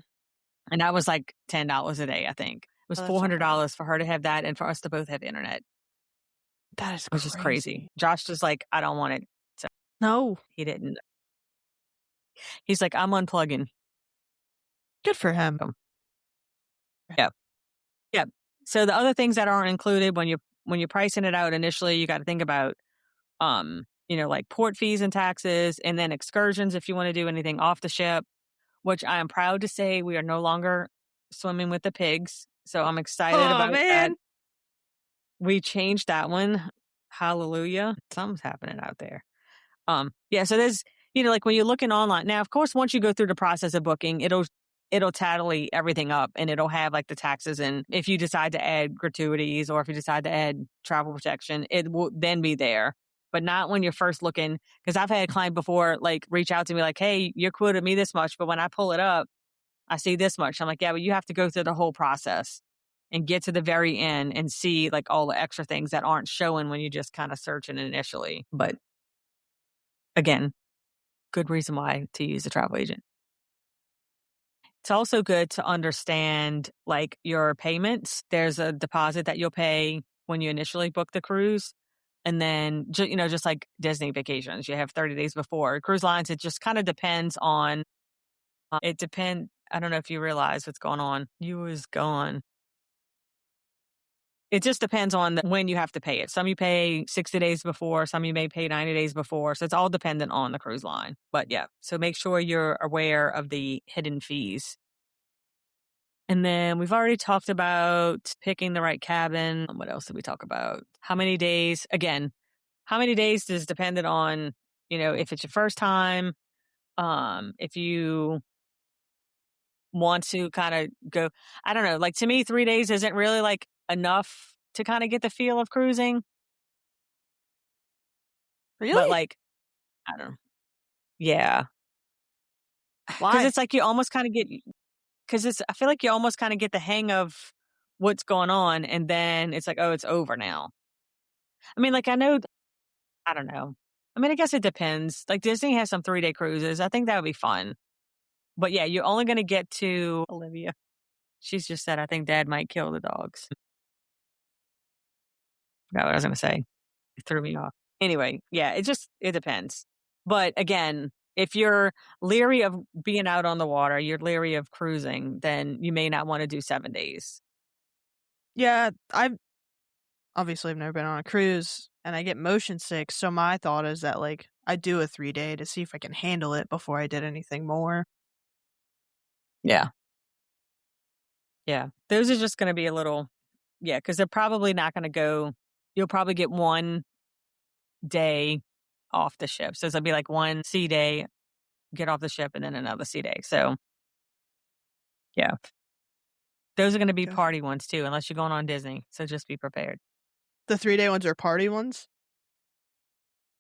and that was like $10 a day. I think it was oh, four that's not hundred bad. dollars for her to have that, and for us to both have internet, That is which is crazy. crazy. Josh was like, "I don't want it," so No, he didn't. He's like, "I'm unplugging." good for him. So, yeah, yeah. So the other things that aren't included when you're pricing it out initially, you got to think about like port fees and taxes, and then excursions if you want to do anything off the ship, which I am proud to say we are no longer swimming with the pigs. So I'm excited Oh about that. man. We changed that one. Hallelujah. Something's happening out there. Yeah, so there's, like when you're looking online now, of course, once you go through the process of booking, it'll tally everything up, and it'll have like the taxes. And if you decide to add gratuities or if you decide to add travel protection, it will then be there, but not when you're first looking. Cause I've had a client before, like reach out to me like, "Hey, you quoted me this much, but when I pull it up, I see this much." I'm like, "Yeah, but you have to go through the whole process and get to the very end and see like all the extra things that aren't showing when you just kind of searching initially." But again, good reason why to use a travel agent. It's also good to understand like your payments. There's a deposit that you'll pay when you initially book the cruise. And then, just like Disney vacations, you have 30 days before. Cruise lines, it just kind of depends on, I don't know if you realize what's going on. You was gone. It just depends on when you have to pay it. Some you pay 60 days before, some you may pay 90 days before. So it's all dependent on the cruise line. But yeah, so make sure you're aware of the hidden fees. And then we've already talked about picking the right cabin. What else did we talk about? How many days? Again, how many days is dependent on, if it's your first time, if you want to kind of go, I don't know, like to me, 3 days isn't really like enough to kind of get the feel of cruising. But Really? like, I don't know. Yeah. Cause Why? it's like you almost kind of I feel like you almost kind of get the hang of what's going on. And then it's like, oh, it's over now. I mean, like, I don't know. I mean, I guess it depends. Like Disney has some 3-day cruises. I think that would be fun. But yeah, you're only going to get to Olivia. She's just said, I think Dad might kill the dogs. Forgot what I was going to say. It threw me off. Anyway, yeah, it depends. But again, if you're leery of being out on the water, you're leery of cruising, then you may not want to do 7 days. Yeah, I've never been on a cruise and I get motion sick. So my thought is that like I do a 3-day to see if I can handle it before I did anything more. Yeah. Yeah. Those are just going to be a little, yeah, because they're probably not going to go, you'll probably get 1 day off the ship. So it'll be like one sea day, get off the ship, and then another sea day. So yeah, those are going to be Gotcha. party ones too, unless you're going on Disney. So just be prepared. The 3-day ones are party ones?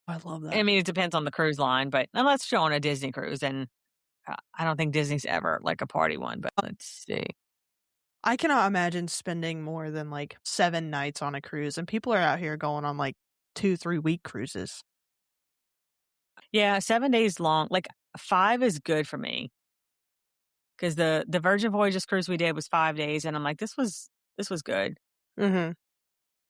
I love I that. mean, it depends on the cruise line, but unless you're on a Disney cruise, and I don't think Disney's ever like a party one, but let's see. I cannot imagine spending more than like 7 nights on a cruise, and people are out here going on like 2-3 week cruises. Yeah, 7 days long. Like 5 is good for me because the Virgin Voyages cruise we did was 5 days, and I'm like, this was good. Mm-hmm.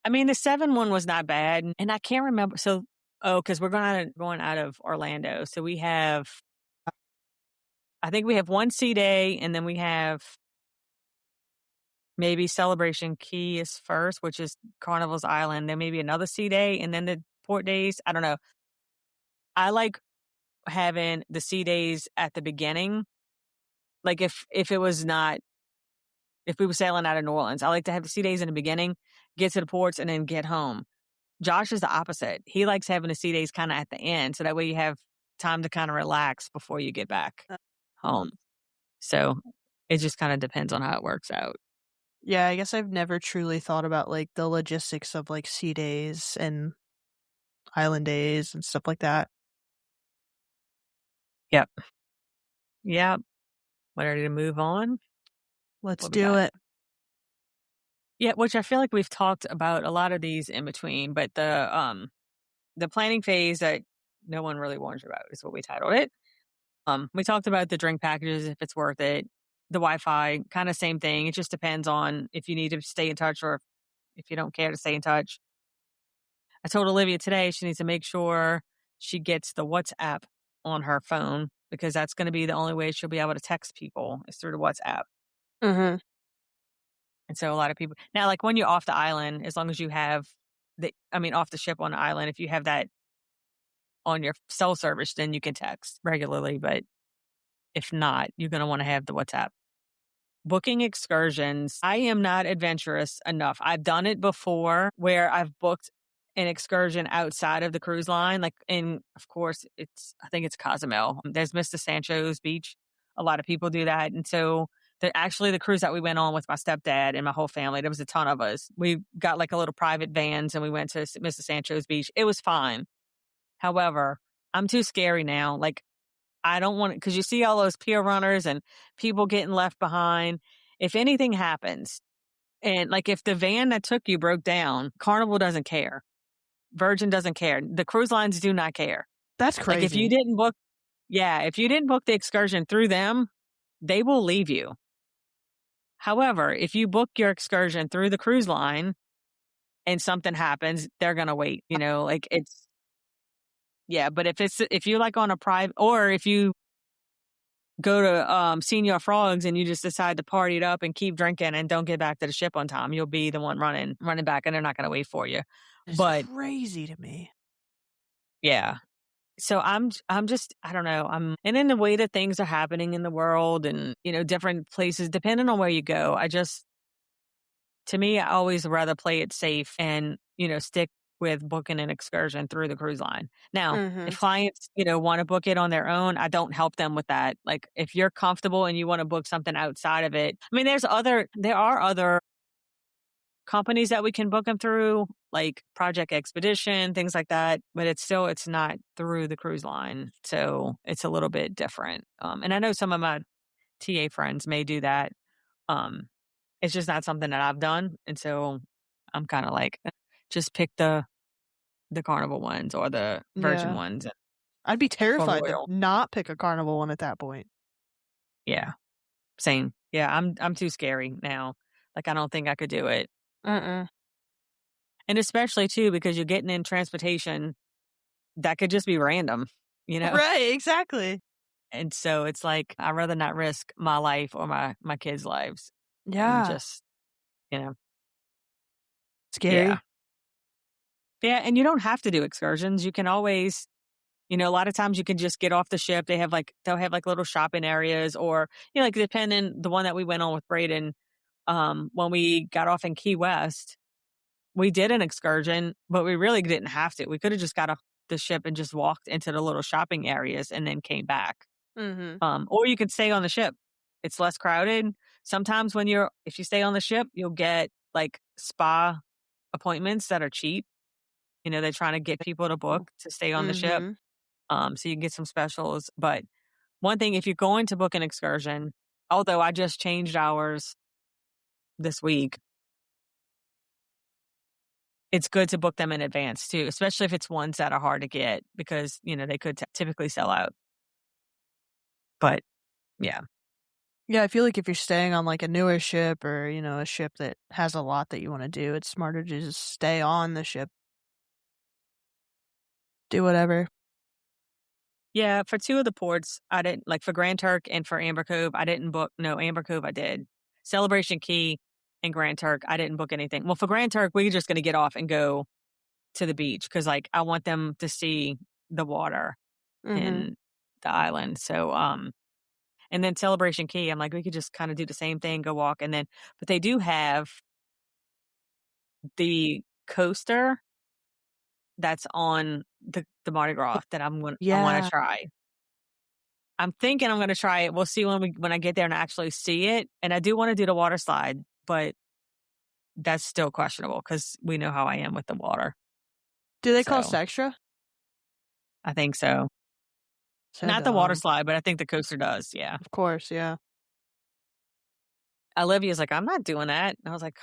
I mean, the 7 one was not bad, and I can't remember. So, because we're going out of Orlando, so I think we have one sea day, and then we have maybe Celebration Key is first, which is Carnival's Island. Then maybe another sea day, and then the port days. I don't know. I like having the sea days at the beginning. Like if it was not, if we were sailing out of New Orleans, I like to have the sea days in the beginning, get to the ports, and then get home. Josh is the opposite. He likes having the sea days kind of at the end, so that way you have time to kind of relax before you get back home. So it just kind of depends on how it works out. Yeah, I guess I've never truly thought about like the logistics of like sea days and island days and stuff like that. Yep. Yep. We're ready to move on. Let's What we do got? it. Yeah, which I feel like we've talked about a lot of these in between, but the planning phase that no one really warns you about is what we titled it. We talked about the drink packages, if it's worth it. The Wi-Fi, kind of same thing. It just depends on if you need to stay in touch or if you don't care to stay in touch. I told Olivia today she needs to make sure she gets the WhatsApp on her phone because that's going to be the only way she'll be able to text people is through the WhatsApp. Mm-hmm. And so a lot of people now, like when you're off the island, as long as you have off the ship on the island, if you have that on your cell service, then you can text regularly. But if not, you're going to want to have the WhatsApp. Booking excursions. I am not adventurous enough. I've done it before where I've booked an excursion outside of the cruise line. Like of course, I think it's Cozumel. There's Mr. Sancho's beach. A lot of people do that. And so the cruise that we went on with my stepdad and my whole family, there was a ton of us. We got like a little private vans and we went to Mr. Sancho's beach. It was fine. However, I'm too scary now. Like I don't want it because you see all those pier runners and people getting left behind. If anything happens, and like if the van that took you broke down, Carnival doesn't care. Virgin doesn't care. The cruise lines do not care. That's Like if you crazy. didn't book, yeah, if you didn't book the excursion through them, they will leave you. However, if you book your excursion through the cruise line and something happens, they're going to wait, like yeah, but if you're like on a private, or if you go to Senior Frogs and you just decide to party it up and keep drinking and don't get back to the ship on time, you'll be the one running back and they're not going to wait for you. It's But crazy to me. yeah. So I'm just, I don't know. And in the way that things are happening in the world and, different places, depending on where you go, to me, I always rather play it safe and, stick with booking an excursion through the cruise line. Now, Mm-hmm. if clients, want to book it on their own, I don't help them with that. Like if you're comfortable and you want to book something outside of it, I mean, there are other companies that we can book them through, like Project Expedition, things like that, but it's not through the cruise line. So it's a little bit different. And I know some of my TA friends may do that. Um, it's just not something that I've done. And so I'm kind of like, just pick the Carnival ones or the Virgin Yeah. ones I'd be for terrified to Royal. not pick a Carnival one at that point. Yeah. Same. Yeah. I'm too scary now. Like, I don't think I could do it. Mm-mm. And especially too, because you're getting in transportation that could just be random, you know? Right, exactly. And so it's like, I'd rather not risk my life or my kids' lives and Yeah. just, you know, Scary. yeah. Yeah. And you don't have to do excursions. You can always, a lot of times you can just get off the ship. They'll have like little shopping areas or, like depending the one that we went on with Braden, when we got off in Key West, we did an excursion, but we really didn't have to. We could have just got off the ship and just walked into the little shopping areas and then came back. Mm-hmm. Or you could stay on the ship. It's less crowded. Sometimes if you stay on the ship, you'll get like spa appointments that are cheap. They're trying to get people to book to stay on the ship. Mm-hmm. So you can get some specials. But one thing, if you're going to book an excursion, although I just changed ours this week, it's good to book them in advance too, especially if it's ones that are hard to get because, they could typically sell out. But yeah. Yeah, I feel like if you're staying on like a newer ship or, a ship that has a lot that you want to do, it's smarter to just stay on the ship. Do whatever. Yeah, for two of the ports, I didn't like for Grand Turk and for Amber Cove, I didn't book. No, Amber Cove, I did. Celebration Key and Grand Turk, I didn't book anything. Well, for Grand Turk, we're just going to get off and go to the beach because, like, I want them to see the water Mm-hmm. in the island. So, and then Celebration Key, I'm like, we could just kind of do the same thing, go walk, but they do have the coaster that's on the Mardi Gras that I want to Yeah. try. I'm thinking I'm going to try it. We'll see when I get there and actually see it. And I do want to do the water slide, but that's still questionable because we know how I am with the water. Do they So cost extra? I think so. So Not the water dumb. slide, but I think the coaster does. Yeah. Of course, yeah. Olivia's like, I'm not doing that. And I was like,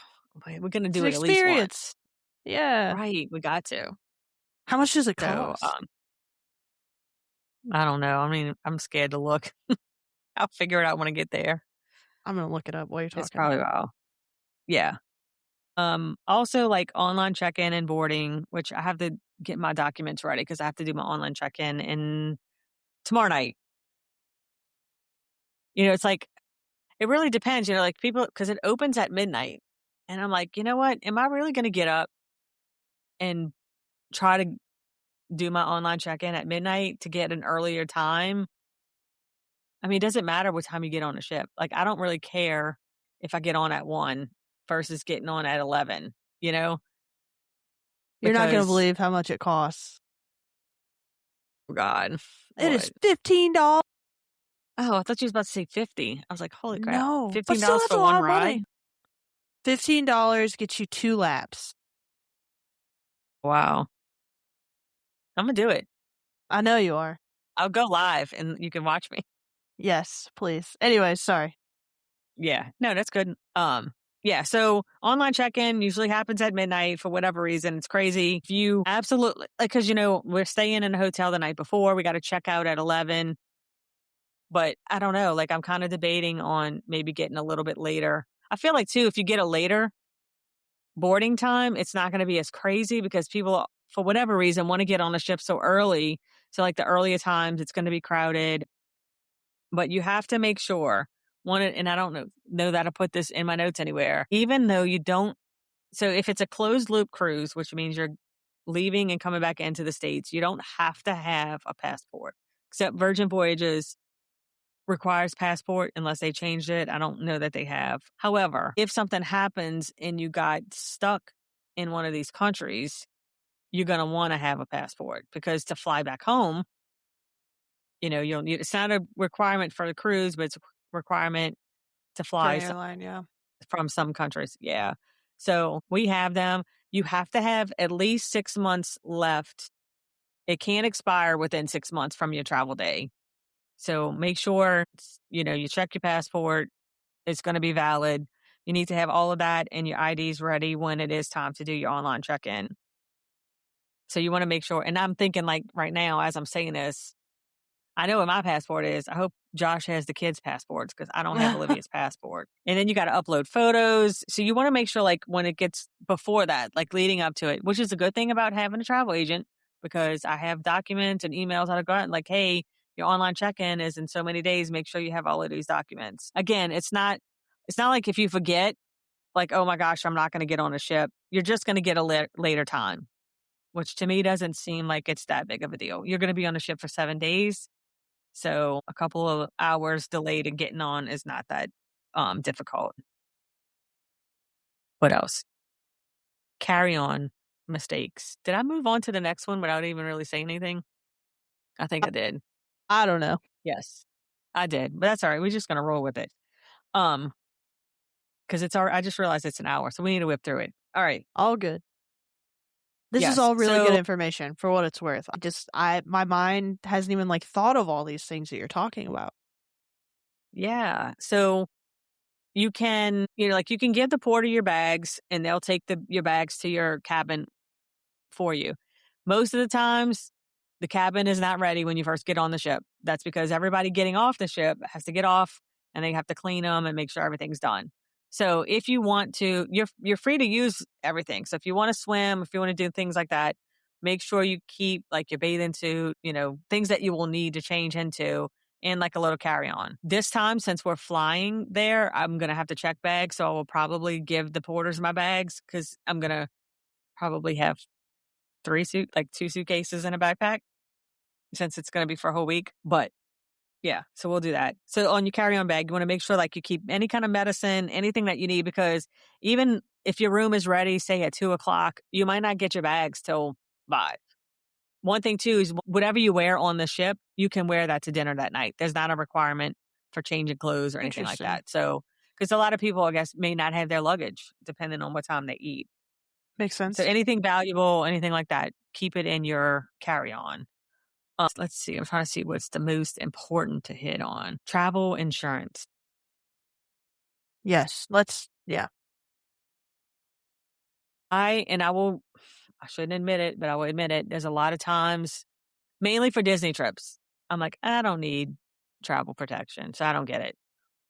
"Wait, we're going to It's do an it at least experience. once. Yeah. Right. We got to. How much does it So cost? I don't know. I mean, I'm scared to look. I'll figure it out when I get there. I'm gonna look it up while you're It's talking. probably about, yeah. Also like online check-in and boarding, which I have to get my documents ready because I have to do my online check-in in tomorrow night. It's like, it really depends, like people, because it opens at midnight. And I'm like, you know what? Am I really going to get up and try to do my online check-in at midnight to get an earlier time? I mean, it doesn't matter what time you get on a ship. Like, I don't really care if I get on at 1 versus getting on at 11, You're not gonna because, believe how much it costs. God, It is what? $15. Oh, I thought you was about to say 50. I was like, holy crap. No, but still, $15 that's for a one lot of ride? money. $15 gets you 2 laps. Wow. I'm going to do it. I know you are. I'll go live and you can watch me. Yes, please. Anyways, sorry. Yeah. No, that's good. Yeah. So online check-in usually happens at midnight for whatever reason. It's crazy. If you absolutely, like, cause we're staying in a hotel the night before, we got to check out at 11, but I don't know. Like, I'm kind of debating on maybe getting a little bit later. I feel like too, if you get a later boarding time, it's not going to be as crazy because people, for whatever reason, want to get on the ship so early. So like the earlier times, it's going to be crowded. But you have to make sure and I don't know that I put this in my notes anywhere, even though you don't. So if it's a closed loop cruise, which means you're leaving and coming back into the States, you don't have to have a passport, except Virgin Voyages requires passport unless they changed it. I don't know that they have. However, if something happens and you got stuck in one of these countries, you're going to want to have a passport because to fly back home, you'll need, it's not a requirement for the cruise, but it's a requirement to For fly an airline, yeah. from some countries. Yeah. So we have them. You have to have at least 6 months left. It can't expire within 6 months from your travel day. So make sure, you check your passport. It's going to be valid. You need to have all of that and your IDs ready when it is time to do your online check-in. So you want to make sure. And I'm thinking like right now, as I'm saying this, I know what my passport is. I hope Josh has the kids' passports because I don't have Olivia's passport. And then you got to upload photos. So you want to make sure like when it gets before that, like leading up to it, which is a good thing about having a travel agent because I have documents and emails that have gotten like, hey, your online check-in is in so many days. Make sure you have all of these documents. Again, it's not like if you forget, like, oh my gosh, I'm not going to get on a ship. You're just going to get a later time, which to me doesn't seem like it's that big of a deal. You're going to be on a ship for 7 days. So a couple of hours delayed in getting on is not that difficult. What else? Carry on mistakes. Did I move on to the next one without even really saying anything? I think I did. I don't know. Yes, I did. But that's all right. We're just gonna roll with it. Because I just realized it's an hour, so we need to whip through it. All right. All good. This is Yes. all really good So information for what it's worth. My mind hasn't even like thought of all these things that you're talking about. yeah. So you can, like you can give the porter your bags and they'll take your bags to your cabin for you. Most of the times, the cabin is not ready when you first get on the ship. That's because everybody getting off the ship has to get off and they have to clean them and make sure everything's done. So if you want to, you're free to use everything. So if you want to swim, if you want to do things like that, make sure you keep like your bathing suit, things that you will need to change into and like a little carry-on. This time, since we're flying there, I'm going to have to check bags. So I will probably give the porters my bags because I'm going to probably have 2 suitcases in a backpack since it's going to be for a whole week. But yeah, so we'll do that. So on your carry-on bag, you want to make sure like you keep any kind of medicine, anything that you need, because even if your room is ready, say at 2:00, you might not get your bags till 5. One thing too is whatever you wear on the ship, you can wear that to dinner that night. There's not a requirement for changing clothes or anything like Interesting. that. So, because a lot of people, I guess, may not have their luggage depending on what time they eat. Makes So sense. anything valuable, anything like that, keep it in your carry-on. Let's see. I'm trying to see what's the most important to hit on. Travel insurance. Yes. Yeah. I shouldn't admit it, but I will admit it. There's a lot of times, mainly for Disney trips, I'm like, I don't need travel protection. So I don't get it.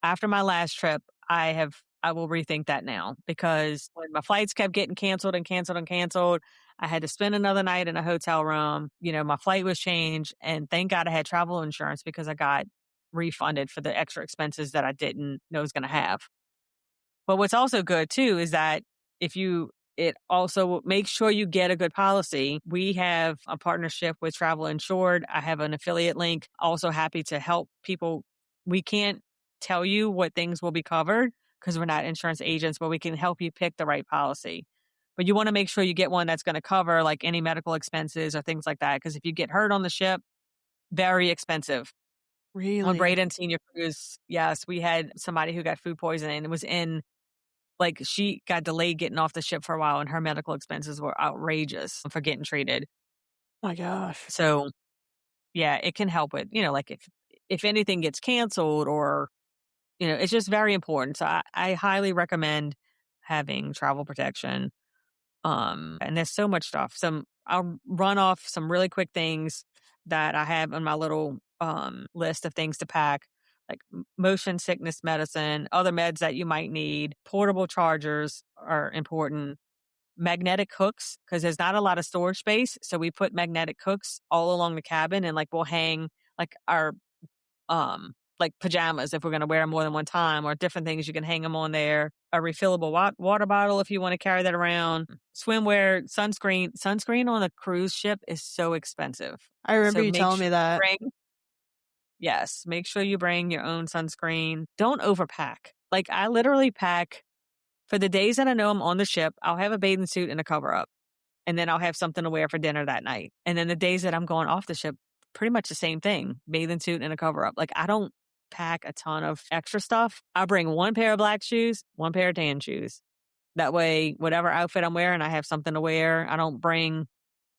After my last trip, I will rethink that now because when my flights kept getting canceled and canceled and canceled, I had to spend another night in a hotel room. My flight was changed, and thank God I had travel insurance because I got refunded for the extra expenses that I didn't know I was going to have. But what's also good too is that it also makes sure you get a good policy. We have a partnership with Travel Insured. I have an affiliate link. Also happy to help people. We can't tell you what things will be covered because we're not insurance agents, but we can help you pick the right policy. But you want to make sure you get one that's going to cover like any medical expenses or things like that. Because if you get hurt on the ship, very expensive. On Really? Braden Senior Cruise, yes, we had somebody who got food poisoning. It was in like, she got delayed getting off the ship for a while, and her medical expenses were outrageous for getting treated. My gosh. So, yeah, it can help with, like, if anything gets canceled or, it's just very important. So I highly recommend having travel protection. And there's so much stuff. I'll run off some really quick things that I have on my little list of things to pack, like motion sickness medicine, other meds that you might need. Portable chargers are important. Magnetic hooks, because there's not a lot of storage space. So we put magnetic hooks all along the cabin, and like we'll hang like our like pajamas if we're going to wear them more than one time, or different things. You can hang them on there. A refillable water bottle if you want to carry that around. Swimwear, sunscreen. Sunscreen on a cruise ship is so expensive. I remember So you make telling sure me you that. bring, yes, make sure you bring your own sunscreen. Don't overpack. Like, I literally pack for the days that I know I'm on the ship. I'll have a bathing suit and a cover up, and then I'll have something to wear for dinner that night. And then the days that I'm going off the ship, pretty much the same thing, bathing suit and a cover up. Like, I don't pack a ton of extra stuff. I bring one pair of black shoes, one pair of tan shoes. That way, whatever outfit I'm wearing, I have something to wear. I don't bring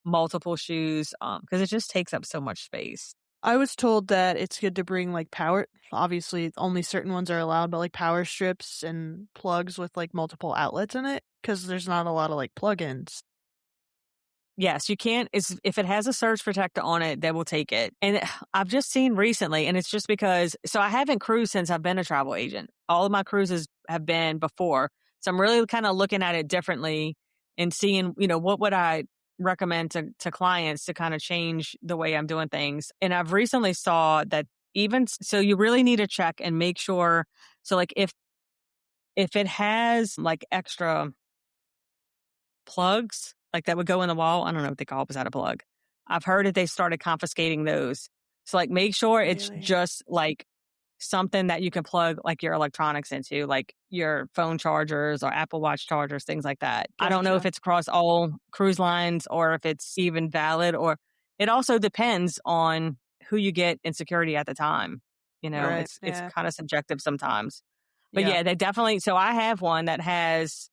multiple shoes because it just takes up so much space. I was told that it's good to bring like power. Obviously, only certain ones are allowed, but like power strips and plugs with like multiple outlets in it because there's not a lot of like plugins. Yes, you can't. If it has a surge protector on it, they will take it. And I've just seen recently, and it's just because, so I haven't cruised since I've been a travel agent. All of my cruises have been before. So I'm really kind of looking at it differently and seeing, what would I recommend to clients to kind of change the way I'm doing things. And I've recently saw that so you really need to check and make sure. So like if it has like extra plugs, like that would go in the wall. I don't know what they call it beside a plug. I've heard that they started confiscating those. So like make sure it's Really? just like something that you can plug like your electronics into, like your phone chargers or Apple Watch chargers, things like that. I don't know if Gotcha. it's across all cruise lines or if it's even valid, or it also depends on who you get in security at the time. Right. It's Yeah. kind of subjective sometimes. But Yeah. yeah, they definitely, so I have one that has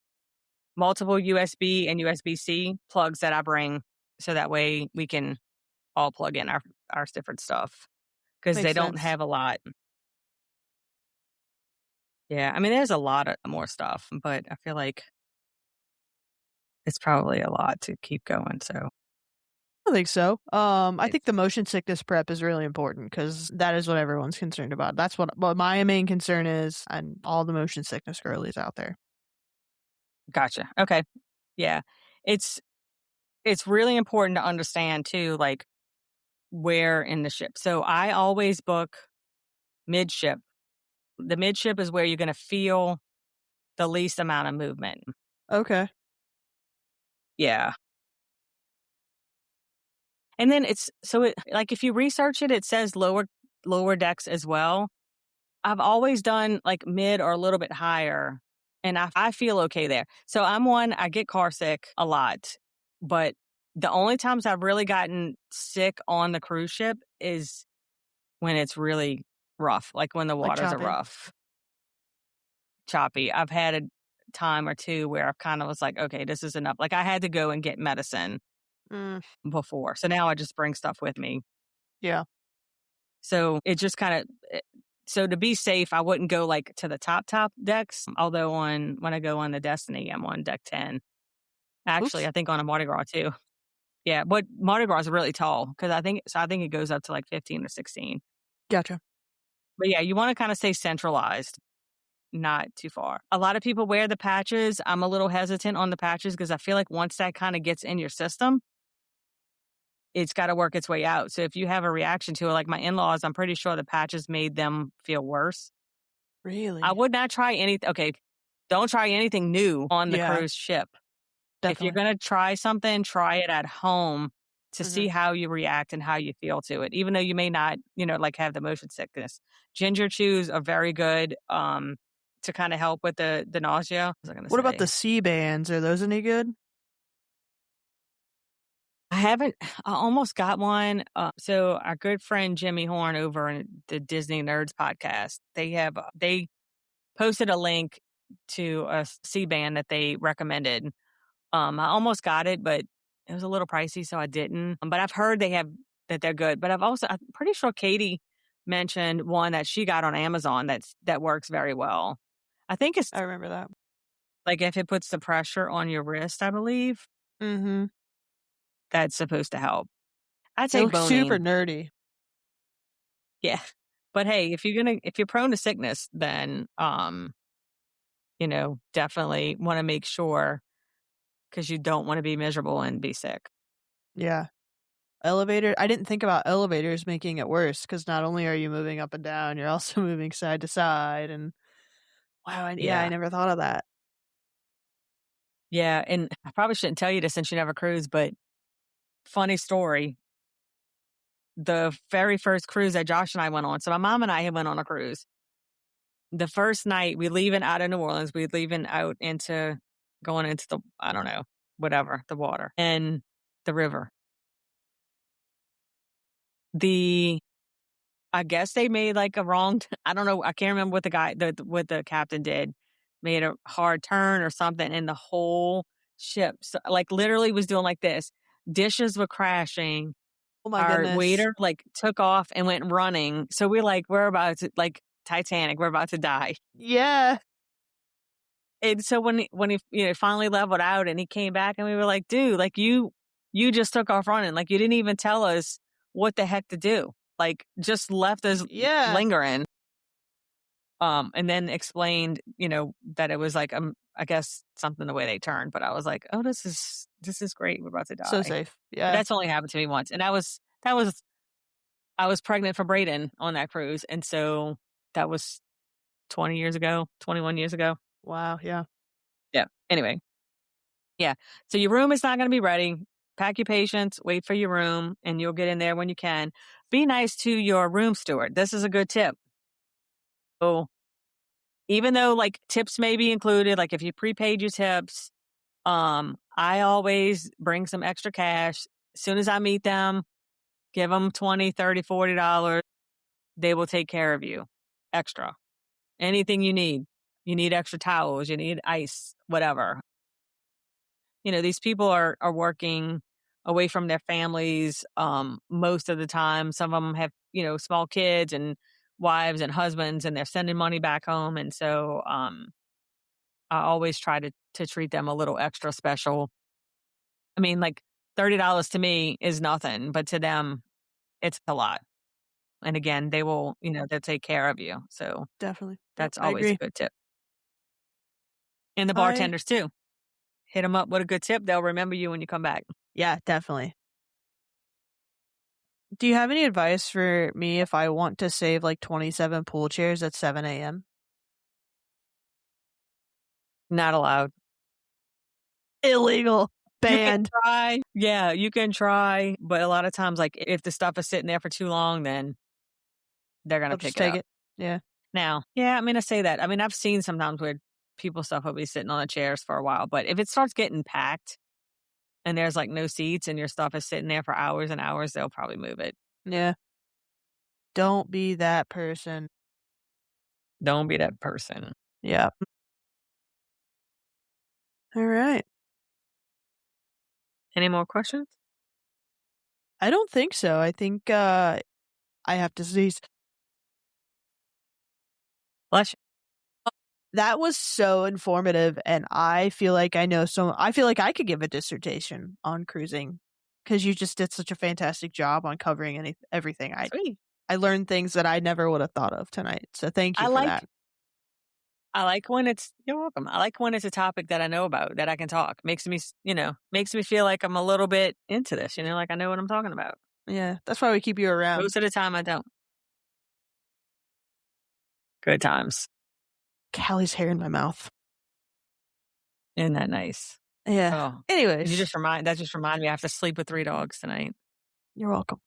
multiple USB and USB-C plugs that I bring, so that way we can all plug in our different stuff because they Makes don't sense. have a lot. Yeah, I mean, there's a lot of more stuff, but I feel like it's probably a lot to keep going. So I think so. I it's think the motion sickness prep is really important because that is what everyone's concerned about. That's what my main concern is, and all the motion sickness girlies out there. gotcha. Okay, yeah, it's it's really important to understand too, like where in the ship. So I always book midship. The midship is where you're going to feel the least amount of movement. Okay. Yeah. And then like if you research it, it says lower decks as well. I've always done like mid or a little bit higher, and I feel okay there. So I get car sick a lot, but the only times I've really gotten sick on the cruise ship is when it's really rough, like when the Like waters are choppy. rough, choppy. I've had time or two where I kind of was like, okay, this is enough. Like I had to go and get medicine Mm, before. So now I just bring stuff with me. yeah. So it just kind of, so to be safe, I wouldn't go like to the top decks. Although when I go on the Destiny, I'm on deck 10. Actually, Oops. I think on a Mardi Gras too. Yeah, but Mardi Gras is really tall because I think it goes up to like 15 or 16. Gotcha. But yeah, you want to kind of stay centralized, not too far. A lot of people wear the patches. I'm a little hesitant on the patches because I feel like once that kind of gets in your system, it's got to work its way out. So if you have a reaction to it, like my in-laws, I'm pretty sure the patches made them feel worse. I Really? would not try anything. Okay, don't try anything new on the Yeah, cruise ship. If you're definitely. gonna try something, try it at home to Hmm. see how you react and how you feel to it, even though you may not, like have the motion sickness. Ginger chews are very good to kind of help with the nausea. What was I gonna What about the say? C bands? Are those any good? I haven't. I almost got one. So our good friend Jimmy Horn over in the Disney Nerds podcast, they posted a link to a C band that they recommended. I almost got it, but it was a little pricey, so I didn't. But I've heard that they're good. But I'm pretty sure Katie mentioned one that she got on Amazon that works very well. I think it's I remember that. like if it puts the pressure on your wrist, I believe Mm-hmm. that's supposed to help. I'd It say looks super Bonine, nerdy. yeah. But hey, if you're prone to sickness, then definitely want to make sure because you don't want to be miserable and be sick. Yeah. Elevator. I didn't think about elevators making it worse because not only are you moving up and down, you're also moving side to side. And wow, yeah, I Yeah. never thought of that. Yeah, and I probably shouldn't tell you this since you never cruise, but funny story. The very first cruise that Josh and I went on, so my mom and I had went on a cruise. The first night we leaving out of New Orleans, we leaving out into going into the I don't know, whatever, the water and the river. The I guess they made like a wrong I don't know, I can't remember what what the captain did. Made a hard turn or something and the whole ship like literally was doing like this. Dishes were crashing. Oh my Our goodness. waiter, like, took off and went running, so we're about to like Titanic, we're about to die. Yeah. And so when he, finally leveled out and he came back and we were like, "Dude, like, you just took off running, like, you didn't even tell us what the heck to do. Like, just left us Yeah. lingering." And then explained, that it was like, I guess something the way they turned, but I was like, "Oh, this is great, we're about to So die." safe. But Yeah. that's only happened to me once, and that was I was pregnant for Braden on that cruise, and so that was 20 years ago, 21 years ago. Wow. Yeah. Yeah. Anyway, yeah. So your room is not going to be ready. Pack your patience, wait for your room, and you'll get in there when you can. Be nice to your room steward. This is a good tip. So even though like tips may be included, like if you prepaid your tips, I always bring some extra cash. As soon as I meet them, give them 20, 30, $40. They will take care of you extra. Anything you need. You need extra towels, you need ice, whatever. These people are working away from their families most of the time. Some of them have, small kids and wives and husbands and they're sending money back home. And so I always try to treat them a little extra special. I mean, like $30 to me is nothing, but to them, it's a lot. And again, they'll take care of you. So Definitely. Yep. that's I always a agree. good tip. And the I bartenders too. Hit them up with a good tip. They'll remember you when you come back. Yeah, definitely. Do you have any advice for me if I want to save like 27 pool chairs at 7 a.m.? Not allowed. Illegal. You can Banned. try. Yeah, you can try. But a lot of times, like if the stuff is sitting there for too long, then they're going I'll to just pick it take up. it. Yeah. Now, yeah, I mean, I say that. I mean, I've seen sometimes where people's stuff will be sitting on the chairs for a while. But if it starts getting packed and there's like no seats and your stuff is sitting there for hours and hours, they'll probably move it. Yeah. Don't be that person. Don't be that person. Yeah. All right. Any more questions? I don't think so. I think I have to see. Bless you. That was so informative, and I feel like I feel like I could give a dissertation on cruising because you just did such a fantastic job on covering everything. Sweet. I learned things that I never would have thought of tonight. So thank you I for like that. I like when it's you're welcome. I like when it's a topic that I know about, that I can talk. Makes me feel like I'm a little bit into this, like I know what I'm talking about. Yeah, that's why we keep you around. Most of the time I don't. Good times. Callie's hair in my mouth. Isn't that nice? Yeah. Oh, Anyways, that just reminded me I have to sleep with 3 dogs tonight. you're welcome.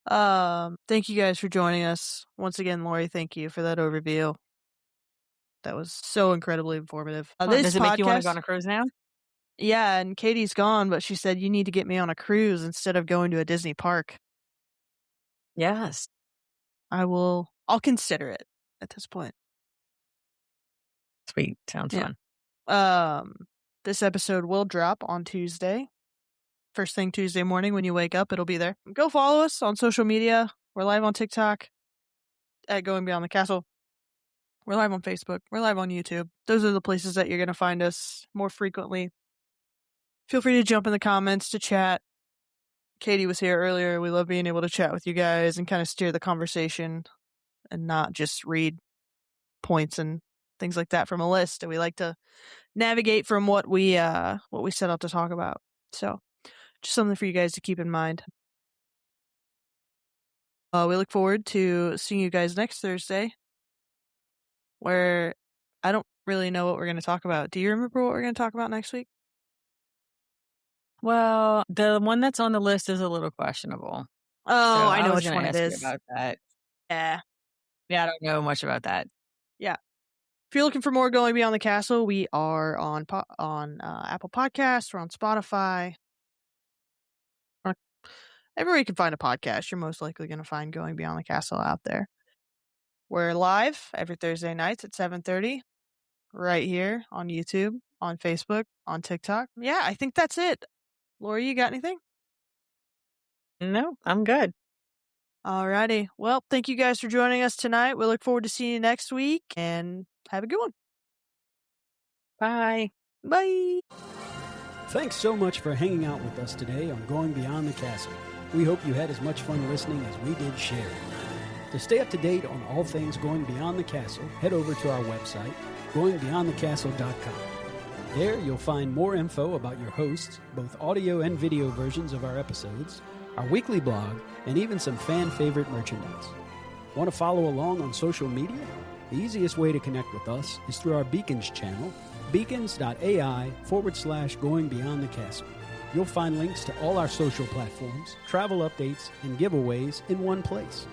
Thank you guys for joining us. Once again, Lori, thank you for that overview. That was so incredibly informative. Does it make you want to go on a cruise now? Yeah, and Katie's gone, but she said you need to get me on a cruise instead of going to a Disney park. Yes. I'll consider it at this point. Sweet. Sounds fun. This episode will drop on Tuesday. First thing Tuesday morning when you wake up, it'll be there. Go follow us on social media. We're live on TikTok at Going Beyond the Castle. We're live on Facebook. We're live on YouTube. Those are the places that you're going to find us more frequently. Feel free to jump in the comments to chat. Katie was here earlier. We love being able to chat with you guys and kind of steer the conversation and not just read points and things like that from a list. And we like to navigate from what we set out to talk about. So just something for you guys to keep in mind. We look forward to seeing you guys next Thursday, where I don't really know what we're going to talk about. Do you remember what we're going to talk about next week? Well, the one that's on the list is a little questionable. Oh, So I know was which gonna one it ask you is. about that. Yeah. Yeah, I don't know much about that. Yeah. If you're looking for more Going Beyond the Castle, we are on Apple Podcasts. We're on Spotify. Everywhere you can find a podcast, you're most likely going to find Going Beyond the Castle out there. We're live every Thursday nights at 7:30, right here on YouTube, on Facebook, on TikTok. Yeah, I think that's it. Lori, you got anything? No, I'm good. Alrighty. Well, thank you guys for joining us tonight. We look forward to seeing you next week, and have a good one. Bye. Bye. Thanks so much for hanging out with us today on Going Beyond the Castle. We hope you had as much fun listening as we did sharing. To stay up to date on all things Going Beyond the Castle, head over to our website, goingbeyondthecastle.com. There you'll find more info about your hosts, both audio and video versions of our episodes, our weekly blog, and even some fan-favorite merchandise. Want to follow along on social media? The easiest way to connect with us is through our Beacons channel, beacons.ai/Going Beyond the Castle. You'll find links to all our social platforms, travel updates, and giveaways in one place.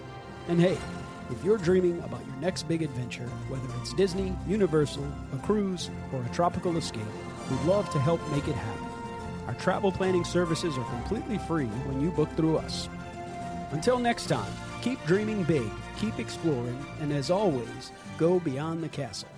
And hey, if you're dreaming about your next big adventure, whether it's Disney, Universal, a cruise, or a tropical escape, we'd love to help make it happen. Our travel planning services are completely free when you book through us. Until next time, keep dreaming big, keep exploring, and as always, go beyond the castle.